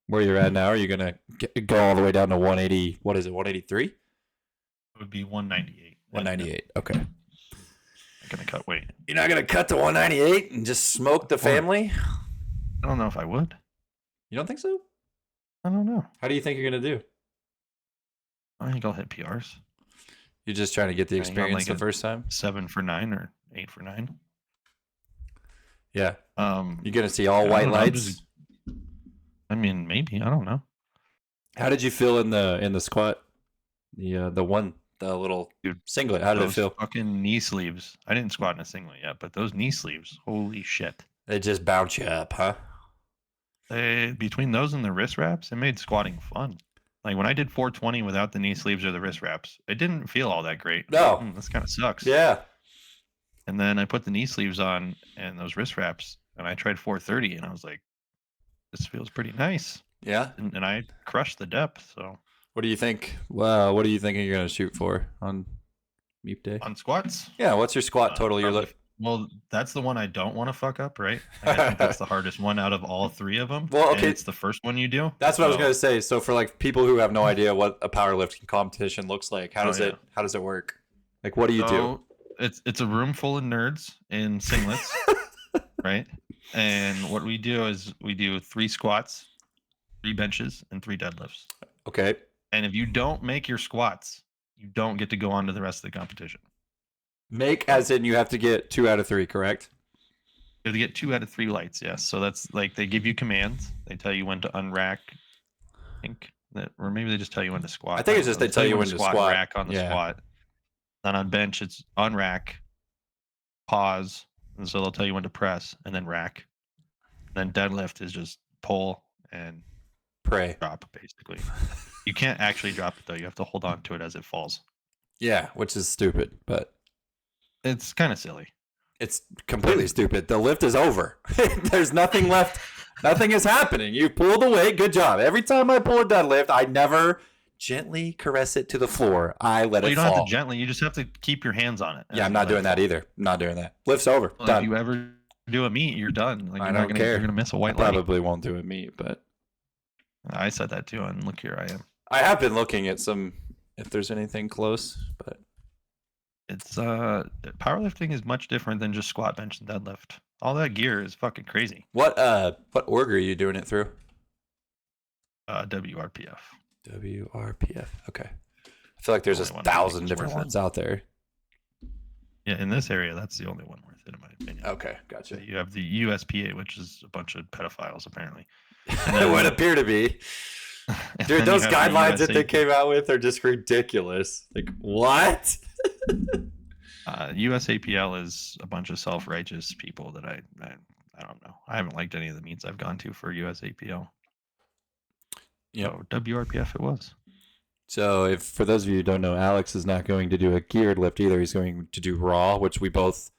where you're at now? Are you gonna go all the way down to 180? What is it? 183? It would be 198. 198. Okay. I'm gonna cut weight. You're not gonna cut to 198 and just smoke the family? I don't know if I would. You don't think so? I don't know. How do you think you're gonna do? I think I'll hit PRs. You're just trying to get the experience the first time? 7 for 9 or 8 for 9. Yeah. You're gonna see all white lights. I mean, maybe. I don't know. How did you feel in the squat? The little singlet. How did it feel? Fucking knee sleeves. I didn't squat in a singlet yet, but those knee sleeves, holy shit. They just bounce you up, huh? Between those and the wrist wraps, it made squatting fun. Like when I did 420 without the knee sleeves or the wrist wraps, it didn't feel all that great. No. This kind of sucks. Yeah. And then I put the knee sleeves on and those wrist wraps, and I tried 430, and I was like, this feels pretty nice. Yeah. And I crushed the depth, so. What do you think? What do you think you're going to shoot for on meep day? On squats? Yeah, what's your squat total you're looking? Well, that's the one I don't want to fuck up, right? I think that's the hardest one out of all 3 of them. Well, okay. And it's the first one you do. That's what I was going to say. So for like people who have no idea what a powerlifting competition looks like, how does it work? Like, what do you do? It's a room full of nerds in singlets, right? And what we do is we do 3 squats, 3 benches, and 3 deadlifts. Okay. And if you don't make your squats, you don't get to go on to the rest of the competition. Make as in you have to get 2 out of 3, correct? You have to get 2 out of 3 lights, yes. So that's like they give you commands. They tell you when to unrack, I think, or maybe they just tell you when to squat. I think it's just they tell you when to squat. And rack on the Yeah. squat. Then on bench, it's unrack, pause, and so they'll tell you when to press, and then rack. Then deadlift is just pull and Pray. drop, basically. You can't actually drop it, though. You have to hold on to it as it falls. Yeah, which is stupid, but it's kind of silly. It's completely stupid. The lift is over. There's nothing left. Nothing is happening. You pull the weight. Good job. Every time I pull a deadlift, I never gently caress it to the floor. I let it fall. You don't have to gently. You just have to keep your hands on it. Yeah, I'm not doing that either. I'm not doing that. Lift's over. Well, done. If you ever do a meet, you're done. Like, I you're don't not gonna, care. You're going to miss a white I light. probably won't do a meet, but I said that too, and look, here I am. I have been looking at some, if there's anything close, but it's powerlifting is much different than just squat, bench, and deadlift. All that gear is fucking crazy. What org are you doing it through? WRPF. WRPF. Okay. I feel like there's a 1,000 different ones out there. Yeah, in this area, that's the only one worth it, in my opinion. Okay, gotcha. You have the USPA, which is a bunch of pedophiles, apparently. It would appear to be. Dude, those guidelines that they came out with are just ridiculous. Like, what? USAPL is a bunch of self-righteous people that I don't know. I haven't liked any of the meets I've gone to for USAPL. Yeah. So WRPF it was. So if for those of you who don't know, Alex is not going to do a geared lift either. He's going to do raw, which we both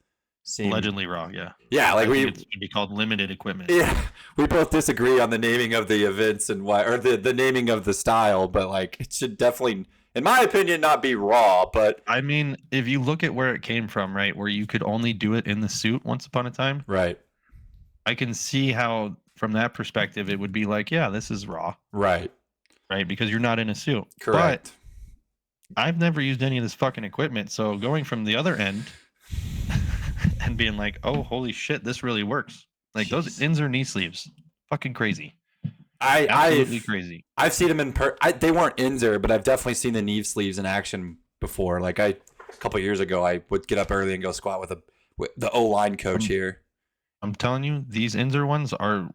seem allegedly raw, yeah. Yeah, like it should be called limited equipment. Yeah. We both disagree on the naming of the events and why, or the naming of the style, but like it should definitely, in my opinion, not be raw. But I mean, if you look at where it came from, right, where you could only do it in the suit once upon a time, right? I can see how, from that perspective, it would be like, yeah, this is raw, right? Because you're not in a suit. Correct. But I've never used any of this fucking equipment, so going from the other end and being like, oh, holy shit, this really works. Like, those ins or knee sleeves, fucking crazy. Absolutely crazy. I've seen them they weren't Inzer, but I've definitely seen the knee sleeves in action before. Like a couple of years ago, I would get up early and go squat with the O-line coach here. I'm telling you, these Inzer ones are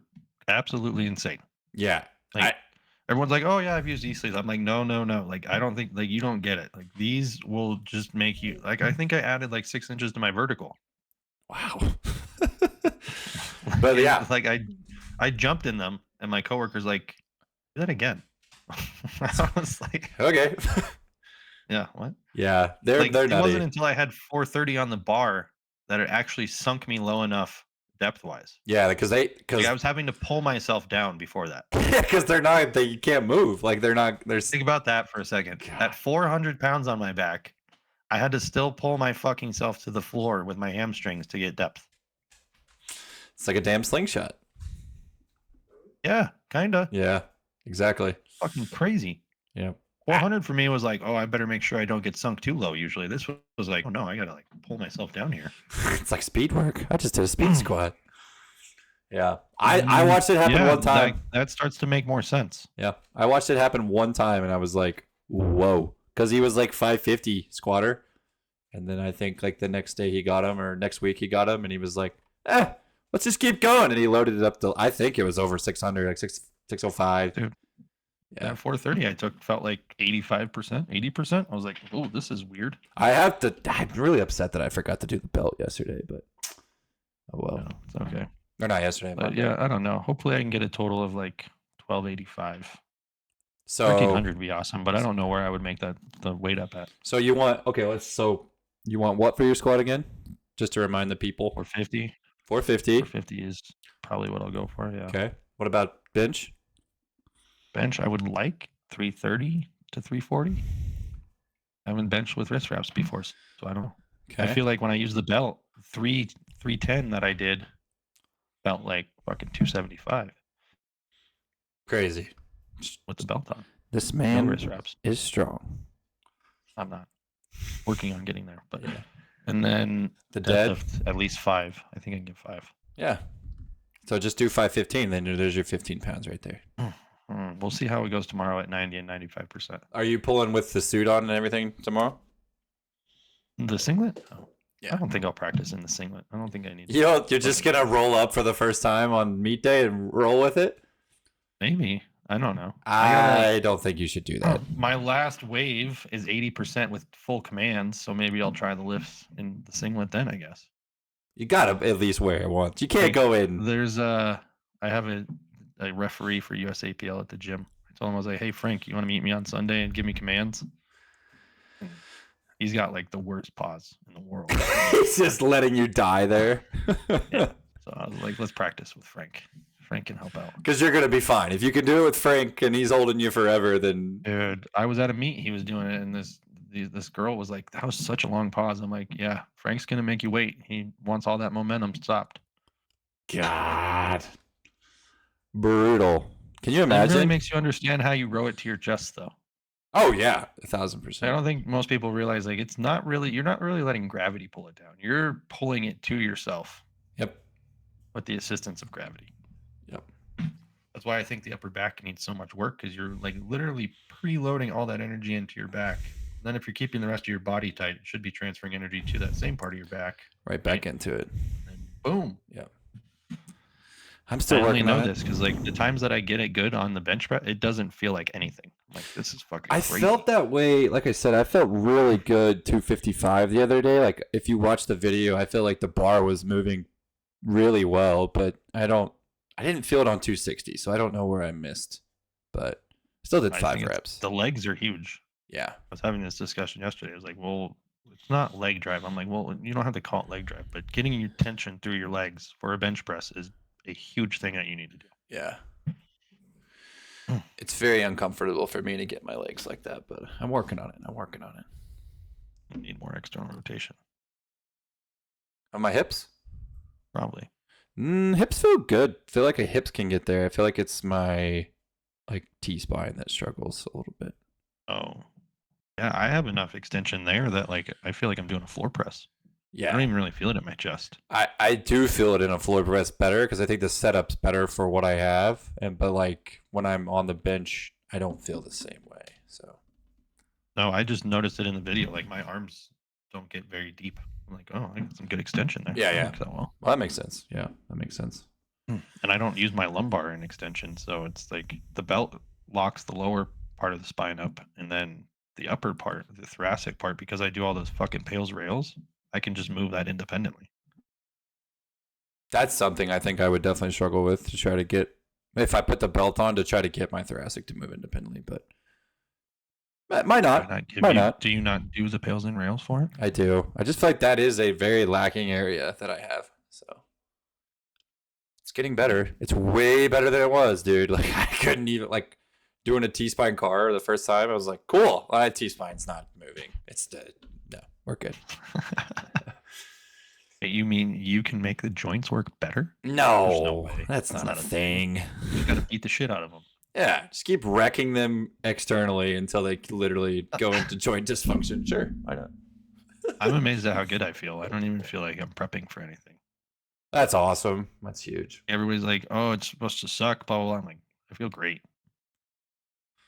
absolutely insane. Yeah. Like, everyone's like, oh yeah, I've used e-sleeves. I'm like, no. Like, I don't think, like, you don't get it. Like, these will just make you, like, I think I added like 6 inches to my vertical. Wow. But yeah, like I jumped in them, and my coworker's like, do that again. I was like, okay. Yeah, what? Yeah, they're it nutty. wasn't until I had 430 on the bar that it actually sunk me low enough depth wise. Yeah, because I was having to pull myself down before that. Yeah, because you can't move. Like Think about that for a second. God. At 400 pounds on my back, I had to still pull my fucking self to the floor with my hamstrings to get depth. It's like a damn slingshot. Yeah, kinda. Yeah, exactly. Fucking crazy. Yeah. 400 for me was like, oh, I better make sure I don't get sunk too low. Usually, this was like, oh no, I gotta like pull myself down here. It's like speed work. I just did a speed squat. Yeah, I watched it happen one time. That starts to make more sense. Yeah, I watched it happen one time, and I was like, whoa, because he was like 550 squatter, and then I think like the next day he got him, or next week he got him, and he was like, let's just keep going, and he loaded it up to, I think it was over 600, like 605. Dude. Yeah, at 430, felt like 85%, 80%. I was like, oh, this is weird. I'm really upset that I forgot to do the belt yesterday, but oh well. No, it's okay. Or not yesterday, but yeah, I don't know. Hopefully I can get a total of like 1285. So 1300 would be awesome, but I don't know where I would make the weight up at. So you want what for your squat again? Just to remind the people. 450. 450. 450 is probably what I'll go for, yeah. Okay. What about bench? Bench, I would like 330 to 340. I haven't benched with wrist wraps before, so I don't know. Okay. I feel like when I use the belt, 310 that I did felt like fucking 275. Crazy. With the belt on. This man wrist wraps. is strong. I'm not. Working on getting there, but yeah. And then the deadlift, at least 5. I think I can get 5. Yeah. So just do 515, then there's your 15 pounds right there. We'll see how it goes tomorrow at 90 and 95%. Are you pulling with the suit on and everything tomorrow? The singlet? Oh, Yeah. I don't think I'll practice in the singlet. I don't think I need to. You're just going to roll up for the first time on meet day and roll with it? Maybe. I don't know. I don't think you should do that. My last wave is 80% with full commands, so maybe I'll try the lifts in the singlet then, I guess. You got to at least wear it once. You can't go in. There's I have a referee for USAPL at the gym. I told him, I was like, hey, Frank, you want to meet me on Sunday and give me commands? He's got like the worst pause in the world. He's just letting you die there. Yeah. So I was like, let's practice with Frank. Frank can help out. Because you're going to be fine. If you can do it with Frank and he's holding you forever, then... Dude, I was at a meet. He was doing it, and this girl was like, that was such a long pause. I'm like, yeah, Frank's going to make you wait. He wants all that momentum stopped. God. Brutal. Can you imagine? It really makes you understand how you row it to your chest, though. Oh, yeah. 1,000%. I don't think most people realize, like, it's not really, you're not really letting gravity pull it down. You're pulling it to yourself. Yep. With the assistance of gravity. Yep. That's why I think the upper back needs so much work, because you're like literally preloading all that energy into your back. And then if you're keeping the rest of your body tight, it should be transferring energy to that same part of your back. Right back into it. And boom. Yep. I'm still I only working know on this because like the times that I get it good on the bench press, it doesn't feel like anything. I'm like, this is fucking crazy. I felt that way. Like I said, I felt really good 255 the other day. Like if you watch the video, I feel like the bar was moving really well, but I didn't feel it on 260, so I don't know where I missed. But still did 5 reps. The legs are huge. Yeah. I was having this discussion yesterday. I was like, well, it's not leg drive. I'm like, well, you don't have to call it leg drive, but getting your tension through your legs for a bench press is a huge thing that you need to do. Yeah. It's very uncomfortable for me to get my legs like that, but I'm working on it. You need more external rotation. On my hips? Probably. Hips feel good. I feel like a hips can get there. I feel like it's my like T-spine that struggles a little bit. Oh. Yeah, I have enough extension there that like I feel like I'm doing a floor press. Yeah. I don't even really feel it in my chest. I do feel it in a floor press better because I think the setup's better for what I have. But like when I'm on the bench, I don't feel the same way. So no, I just noticed it in the video. Like my arms don't get very deep. I'm like, oh, I got some good extension there. Yeah. Well, that makes sense. Yeah, that makes sense. And I don't use my lumbar in extension, so it's like the belt locks the lower part of the spine up, and then the upper part, the thoracic part, because I do all those fucking Pales rails, I can just move that independently. That's something I think I would definitely struggle with to try to get, if I put the belt on, to try to get my thoracic to move independently, but might not. Do you not do the Pales and rails for it? I do. I just feel like that is a very lacking area that I have. So it's getting better. It's way better than it was, dude. Like I couldn't even like doing a T-spine car the first time. I was like, cool. My T-spine's not moving. It's dead. No, we're good. You mean you can make the joints work better? No way. That's not a thing. You gotta beat the shit out of them. Yeah, just keep wrecking them externally until they literally go into joint dysfunction. Sure, why not? I'm amazed at how good I feel. I don't even feel like I'm prepping for anything. That's awesome. That's huge. Everybody's like, oh, it's supposed to suck, blah, blah, blah. I'm like, I feel great.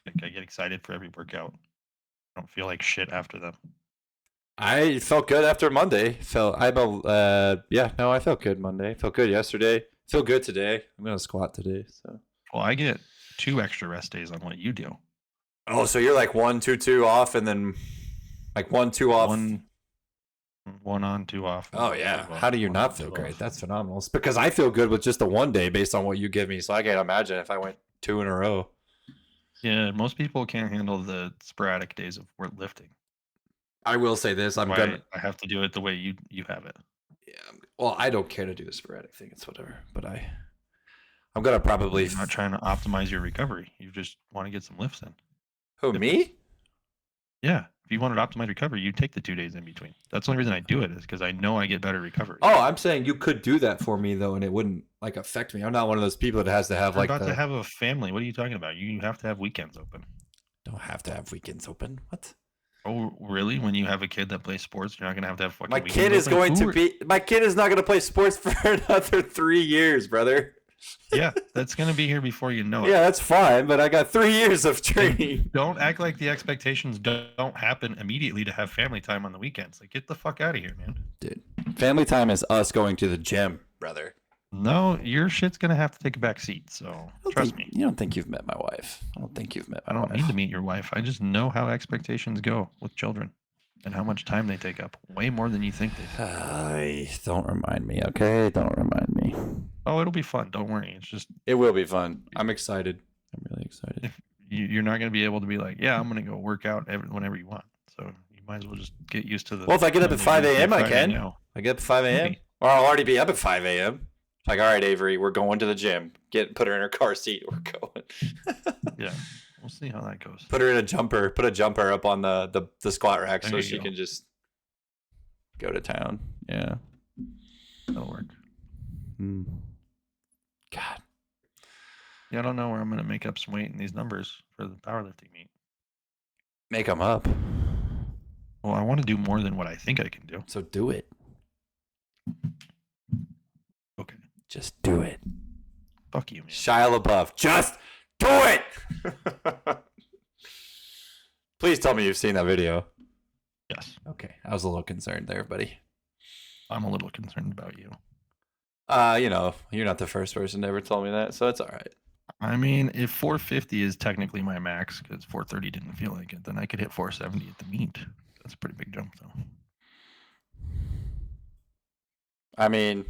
Like, I get excited for every workout. I don't feel like shit after them. I felt good after Monday. I felt good Monday. Felt good yesterday. Feel good today. I'm gonna squat today. So. Well, I get 2 extra rest days on what you do. Oh, so you're like 1, 2, 2 off, and then like 1, 2 off. 1 on, 2 off. Oh yeah. How do you not feel great? That's phenomenal. It's because I feel good with just the 1 day based on what you give me. So I can't imagine if I went 2 in a row. Yeah, most people can't handle the sporadic days of lifting. I will say this: I have to do it the way you have it. Yeah. Well, I don't care to do the sporadic thing. It's whatever. But I'm gonna probably. You're not trying to optimize your recovery. You just want to get some lifts in. Who, me? Yeah. If you wanted to optimize recovery, you take the 2 days in between. That's the only reason I do it, is because I know I get better recovery. Oh, I'm saying you could do that for me though, and it wouldn't like affect me. I'm not one of those people that has to have You're about to have a family. What are you talking about? You have to have weekends open. Don't have to have weekends open. What? Oh, really? When you have a kid that plays sports, you're not gonna have fucking. My kid is not gonna play sports for another 3 years, brother. Yeah, that's gonna be here before you know it. Yeah, that's fine, but I got 3 years of training. And don't act like the expectations don't happen immediately to have family time on the weekends. Like, get the fuck out of here, man. Dude, family time is us going to the gym, brother. No, your shit's gonna have to take a back seat. So trust me. You don't think you've met my wife. I don't think you've met I my don't wife. need to meet your wife. I just know how expectations go with children and how much time they take up. Way more than you think they do. Don't remind me, okay? Don't remind me. Oh, it'll be fun. Don't worry. It's just It will be fun. I'm excited. I'm really excited. if you're not going to be able to be like, yeah, I'm going to go work out whenever you want. So you might as well just get used to the. Well, if I get up at 5 a.m., I can. Now. I get up at 5 a.m. Maybe. Or I'll already be up at 5 a.m. Like, all right, Avery, we're going to the gym. Put her in her car seat. We're going. Yeah, we'll see how that goes. Put her in a jumper. Put a jumper up on the squat rack so she can just go to town. Yeah. That'll work. God. Yeah, I don't know where I'm going to make up some weight in these numbers for the powerlifting meet. Make them up. Well, I want to do more than what I think I can do. So do it. Okay. Just do it. Fuck you, man. Shia LaBeouf. Just do it. Please tell me you've seen that video. Yes. Okay. I was a little concerned there, buddy. I'm a little concerned about you. You're not the first person to ever tell me that, so it's all right. I mean, if 450 is technically my max because 430 didn't feel like it, then I could hit 470 at the meet. That's a pretty big jump, though. I mean,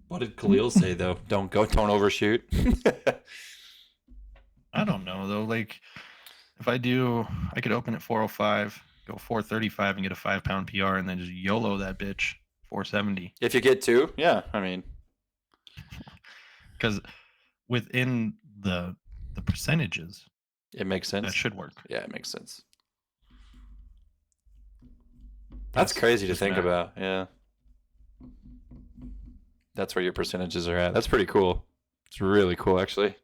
what did Khalil say though? Don't overshoot. I don't know though. Like, if I could open at 405, go 435, and get a 5-pound PR, and then just YOLO that bitch 470. If you get 2, yeah. I mean, because within the percentages, it makes sense. that should work. Yeah, it makes sense. That's crazy to think about. Yeah. That's where your percentages are at. That's pretty cool. It's really cool, actually.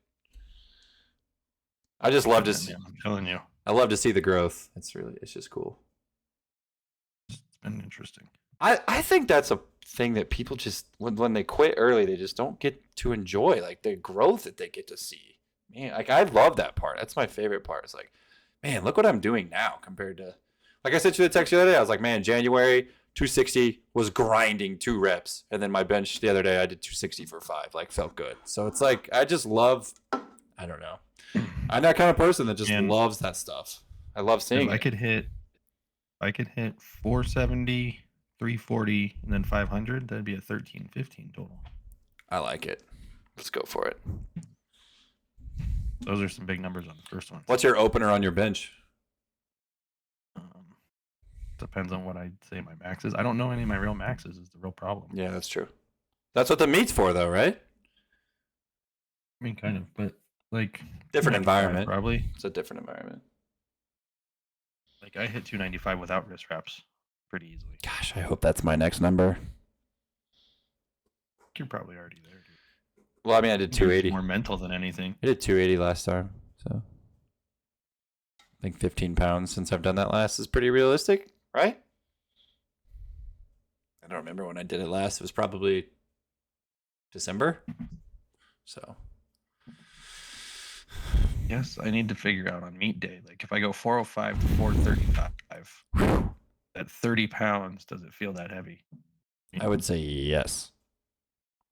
I just love to see. I'm telling you. I love to see the growth. It's just cool. It's been interesting. I think that's a thing that people just when they quit early, they just don't get to enjoy like the growth that they get to see. Man, like I love that part. That's my favorite part. It's like, man, look what I'm doing now compared to, like I said to the text the other day. I was like, man, January 260 was grinding 2 reps, and then my bench the other day I did 260 for 5. Like felt good. So it's like I just love. I don't know. I'm that kind of person that just loves that stuff. I love seeing. I could hit 470. 340 and then 500, that'd be a 1315 total. I like it. Let's go for it. Those are some big numbers on the first one. What's your opener on your bench? Depends on what I'd say my max is. I don't know any of my real maxes is the real problem. Yeah, that's true. That's what the meet's for though, right? I mean, kind of, but like different environment. Probably. It's a different environment. Like I hit 295 without wrist wraps pretty easily. Gosh, I hope that's my next number. You're probably already there, dude. Well, I mean, I did 280. More mental than anything. I did 280 last time, so I think 15 pounds since I've done that last is pretty realistic, right? I don't remember when I did it last. It was probably December. So yes, I need to figure out on meet day. Like if I go 405 to 435. At 30 pounds, does it feel that heavy? I would say yes.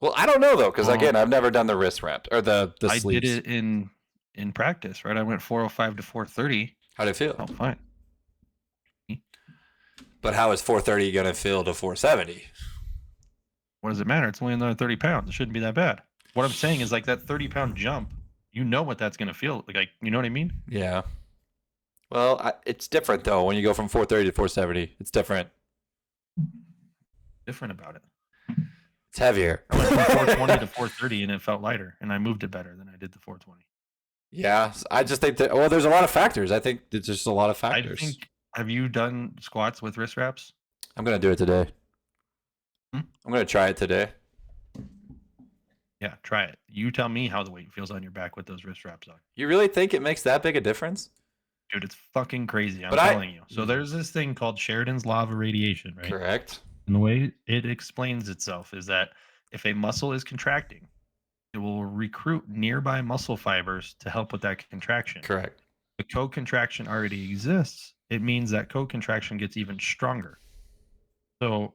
Well, I don't know though, because again, I've never done the wrist wrap or the sleeves. I did it in practice, right? I went 405 to 430. How did it feel? Oh, fine. But how is 430 going to feel to 470? What does it matter? It's only another 30 pounds. It shouldn't be that bad. What I'm saying is like that 30-pound jump, you know what that's going to feel like. You know what I mean? Yeah. Well, it's different though when you go from 430 to 470. It's different. Different about it. It's heavier. I went from 420 to 430 and it felt lighter, and I moved it better than I did the 420. Yeah, I just think that. Well, there's a lot of factors. I think there's just a lot of factors. Have you done squats with wrist wraps? I'm gonna do it today. I'm gonna try it today. Yeah, try it. You tell me how the weight feels on your back with those wrist wraps on. You really think it makes that big a difference? Dude, it's fucking crazy. I'm telling you. So there's this thing called Sheridan's law of irradiation, right? Correct. And the way it explains itself is that if a muscle is contracting, it will recruit nearby muscle fibers to help with that contraction. Correct. The co-contraction already exists. It means that co-contraction gets even stronger. So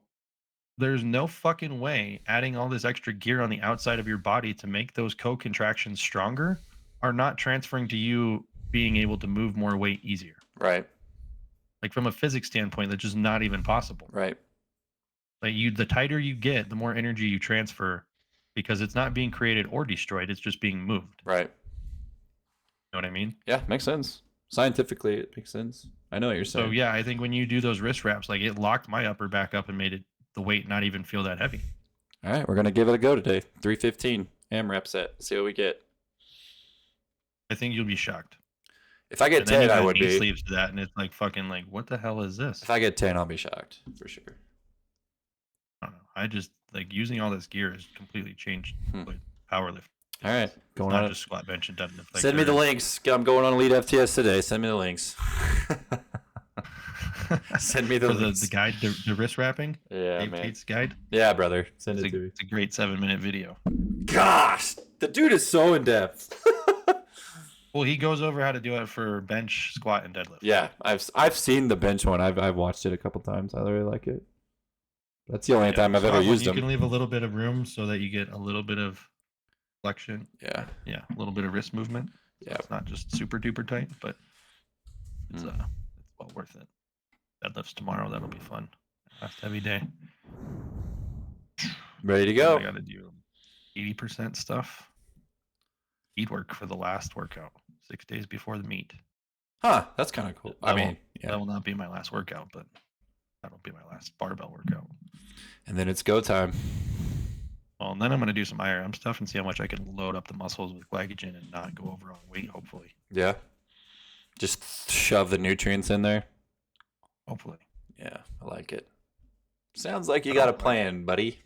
there's no fucking way adding all this extra gear on the outside of your body to make those co-contractions stronger are not transferring to you being able to move more weight easier. Right. Like from a physics standpoint, that's just not even possible. Right. Like the tighter you get, the more energy you transfer because it's not being created or destroyed, it's just being moved. Right. You know what I mean? Yeah, makes sense. Scientifically, it makes sense. I know what you're saying. So yeah, I think when you do those wrist wraps, like it locked my upper back up and made it the weight not even feel that heavy. All right, we're gonna give it a go today. 315 AMRAP set. See what we get. I think you'll be shocked. If I get And then 10, you I add would knee be. sleeves to that, and it's like fucking like, what the hell is this? If I get 10, I'll be shocked for sure. I don't know. I just like using all this gear has completely changed like powerlifting. All right, It's going not on. just squat, bench, and deadlift. Like, Send me the links. I'm going on Elite FTS today. Send me the links. Send me the for links. the guide, the wrist wrapping. Yeah, Dave man. Tate's guide. Yeah, brother. Send it to me. It's a great 7-minute video. Gosh, the dude is so in depth. Well, he goes over how to do it for bench, squat, and deadlift. Yeah, I've seen the bench one. I've watched it a couple times. I really like it. That's the only time I've ever used You them. can leave a little bit of room so that you get a little bit of flexion. Yeah. Yeah, a little bit of wrist movement. So Yeah. it's not just super duper tight, but it's well worth it. Deadlifts tomorrow. That'll be fun. Last heavy day. Ready to go. I got to do 80% stuff. Heat work for the last workout, 6 days before the meet. Huh, that's kind of cool. That will not be my last workout, but that'll be my last barbell workout. And then it's go time. Well, and then I'm going to do some IRM stuff and see how much I can load up the muscles with glycogen and not go over on weight, hopefully. Yeah. Just shove the nutrients in there. Hopefully. Yeah, I like it. Sounds like you got a plan, buddy.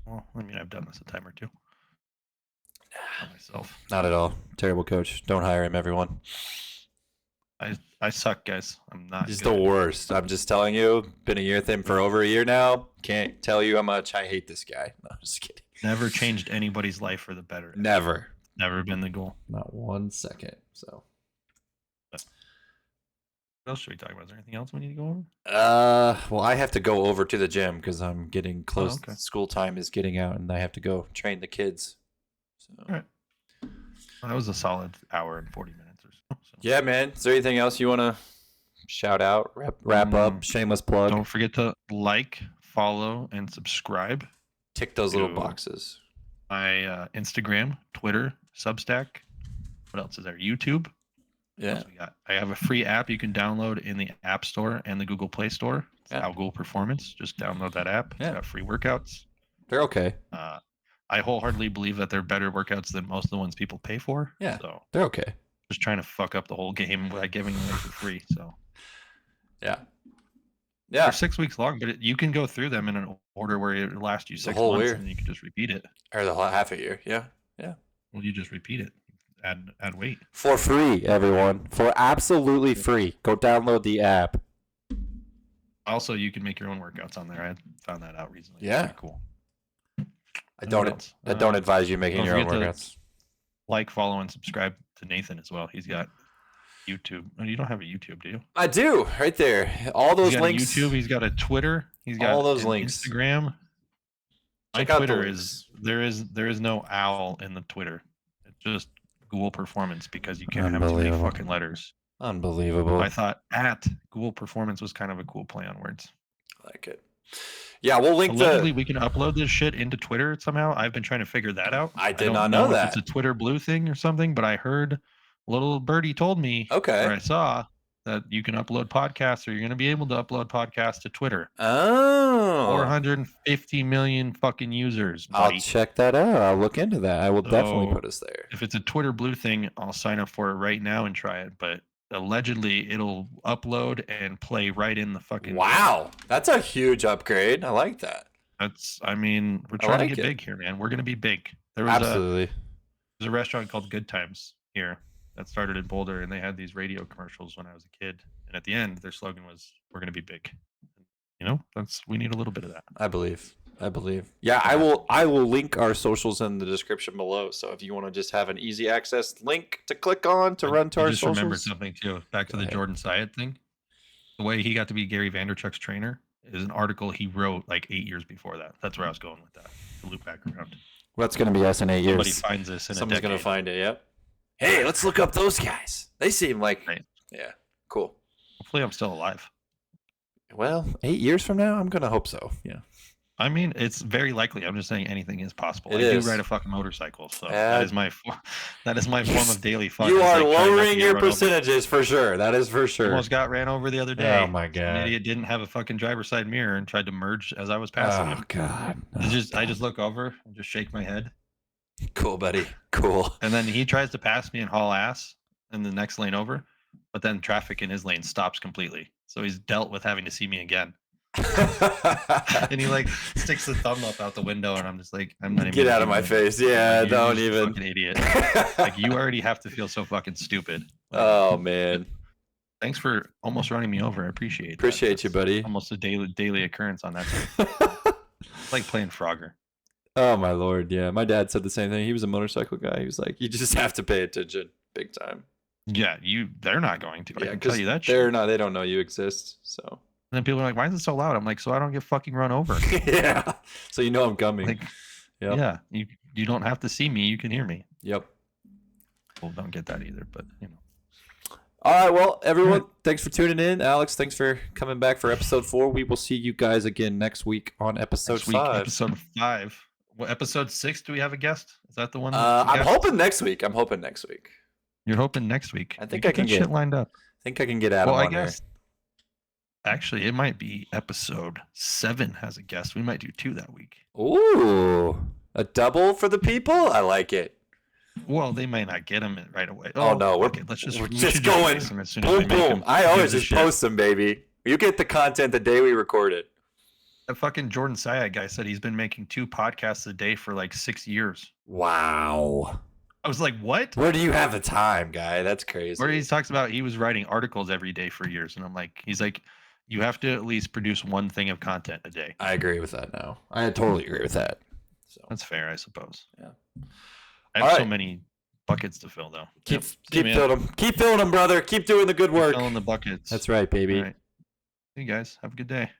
Well, I mean, I've done this a time or two. Not myself. Not at all. Terrible coach. Don't hire him, everyone. I suck, guys. I'm not. He's good. the worst. I'm just telling you. Been a year with him for over a year now. Can't tell you how much I hate this guy. No, I'm just kidding. Never changed anybody's life for the better. Never. Never been the goal. Not 1 second. So. What else should we talk about? Is there anything else we need to go over? Well, I have to go over to the gym because I'm getting close. okay. School time is getting out, and I have to go train the kids. So. All right. Well, that was a solid hour and 40 minutes or so. Yeah, man. Is there anything else you want to shout out, wrap up, shameless plug? Don't forget to like, follow, and subscribe. Tick those little to boxes. My Instagram, Twitter, Substack. What else is there? YouTube. What Yeah. else we got? I have a free app you can download in the App Store and the Google Play Store. It's Algool Performance. Just download that app. It's got free workouts. They're okay. I wholeheartedly believe that they're better workouts than most of the ones people pay for. Yeah. So They're okay. just trying to fuck up the whole game by giving them away for free. So Yeah. they're 6 weeks long, but you can go through them in an order where it lasts you 6 whole months, year. and you can just repeat it. Or the whole half a year. Yeah. Yeah. Well, you just repeat it. Add weight. For free, everyone. For absolutely free. Go download the app. Also, you can make your own workouts on there. I found that out recently. Yeah. It's pretty cool. I don't advise you making don't your own forget to workouts. Like, follow, and subscribe to Nathan as well. He's got YouTube. Oh, you don't have a YouTube, do you? I do, right there. All those He's got links. a YouTube. He's got a Twitter. He's got all those an links. Instagram. My Check out the Twitter links. is there is no owl in the Twitter. It's just Google Performance because you can't have too many Unbelievable. fucking letters. Unbelievable. I thought at Google Performance was kind of a cool play on words. I like it. Yeah, we'll link Allegedly, we can upload this shit into Twitter somehow. I've been trying to figure that out. I did don't not know if that. it's a Twitter Blue thing or something, but I heard little birdie told me, Okay. or I saw that you can upload podcasts, or you're going to be able to upload podcasts to Twitter. Oh. 450 million fucking users. Buddy. I'll check that out. I'll look into that. I will definitely put us there. If it's a Twitter Blue thing, I'll sign up for it right now and try it. But allegedly, it'll upload and play right in the fucking. Wow, that's a huge upgrade. I like that. I mean, we're trying like to get it. big here, man. We're going to be big. There was Absolutely. there's a restaurant called Good Times here that started in Boulder, and they had these radio commercials when I was a kid. And at the end, their slogan was, "We're going to be big." You know, we need a little bit of that. I believe. I believe. Yeah, I will link our socials in the description below. So if you want to just have an easy access link to click on to run to I our just remembered socials. something too. Back to Go the ahead. Jordan Syatt thing. The way he got to be Gary Vaynerchuk's trainer is an article he wrote like 8 years before that. That's where I was going with that. To loop back around. What's going to be us in 8 Somebody years? finds this in Someone's a decade. going to find it. Yep. Hey, let's look up those guys. They seem like, Right. yeah, cool. Hopefully, I'm still alive. Well, 8 years from now, I'm going to hope so. Yeah. I mean, it's very likely. I'm just saying anything is possible. It I is. do ride a fucking motorcycle, so that is my form of daily fun. You is, are like, trying not to lowering get your run over. percentages for sure. That is for sure. Almost got ran over the other day. Oh my An god. idiot didn't have a fucking driver's side mirror and tried to merge as I was passing Oh him. god. I just look over and just shake my head. Cool, buddy. Cool. And then he tries to pass me and haul ass in the next lane over, but then traffic in his lane stops completely. So he's dealt with having to see me again. And he like sticks the thumb up out the window, and I'm just like, I'm not even Get out of my face. Yeah, like, don't you're just a even. fucking idiot. Like, you already have to feel so fucking stupid. Like, Oh man. thanks for almost running me over. I appreciate that. Appreciate you, That's buddy. almost a daily occurrence on that. It's like playing Frogger. Oh my lord, yeah. My dad said the same thing. He was a motorcycle guy. He was like, you just have to pay attention big time. Yeah, they're not going to. I Yeah, can tell you that shit. they're not. They don't know you exist. So. And then people are like, "Why is it so loud?" I'm like, "So I don't get fucking run over." Yeah. So you know I'm coming. Like, Yep. yeah, you don't have to see me. You can hear me. Yep. Well, don't get that either, but you know. All right. Well, everyone, thanks for tuning in. Alex, thanks for coming back for episode 4. We will see you guys again next week on episode Next week, 5. episode 5. What episode 6? Do we have a guest? Is that the one? I'm hoping next week. You're hoping next week. I think You I can that get shit lined up. I think I can get Adam Well, I on there. guess actually it might be episode 7 has a guest. We might do 2 that week. Ooh, a double for the people. I like it. Well, they might not get him right away. Oh no, we're we just just going as soon as we boom make boom. him I give always a just shit. post them, baby. You get the content the day we record it. That fucking Jordan Syatt guy said he's been making 2 podcasts a day for like 6 years. Wow. I was like, what? Where do you have the time, guy? That's crazy. Where he talks about he was writing articles every day for years. And I'm like, he's like, you have to at least produce one thing of content a day. I agree with that now. I totally agree with that. So That's fair, I suppose. Yeah. I have All so right. many buckets to fill, though. keep See, man. filling them. Keep filling them, brother. Keep doing the good work. Filling the buckets. That's right, baby. All right. Hey, guys. Have a good day.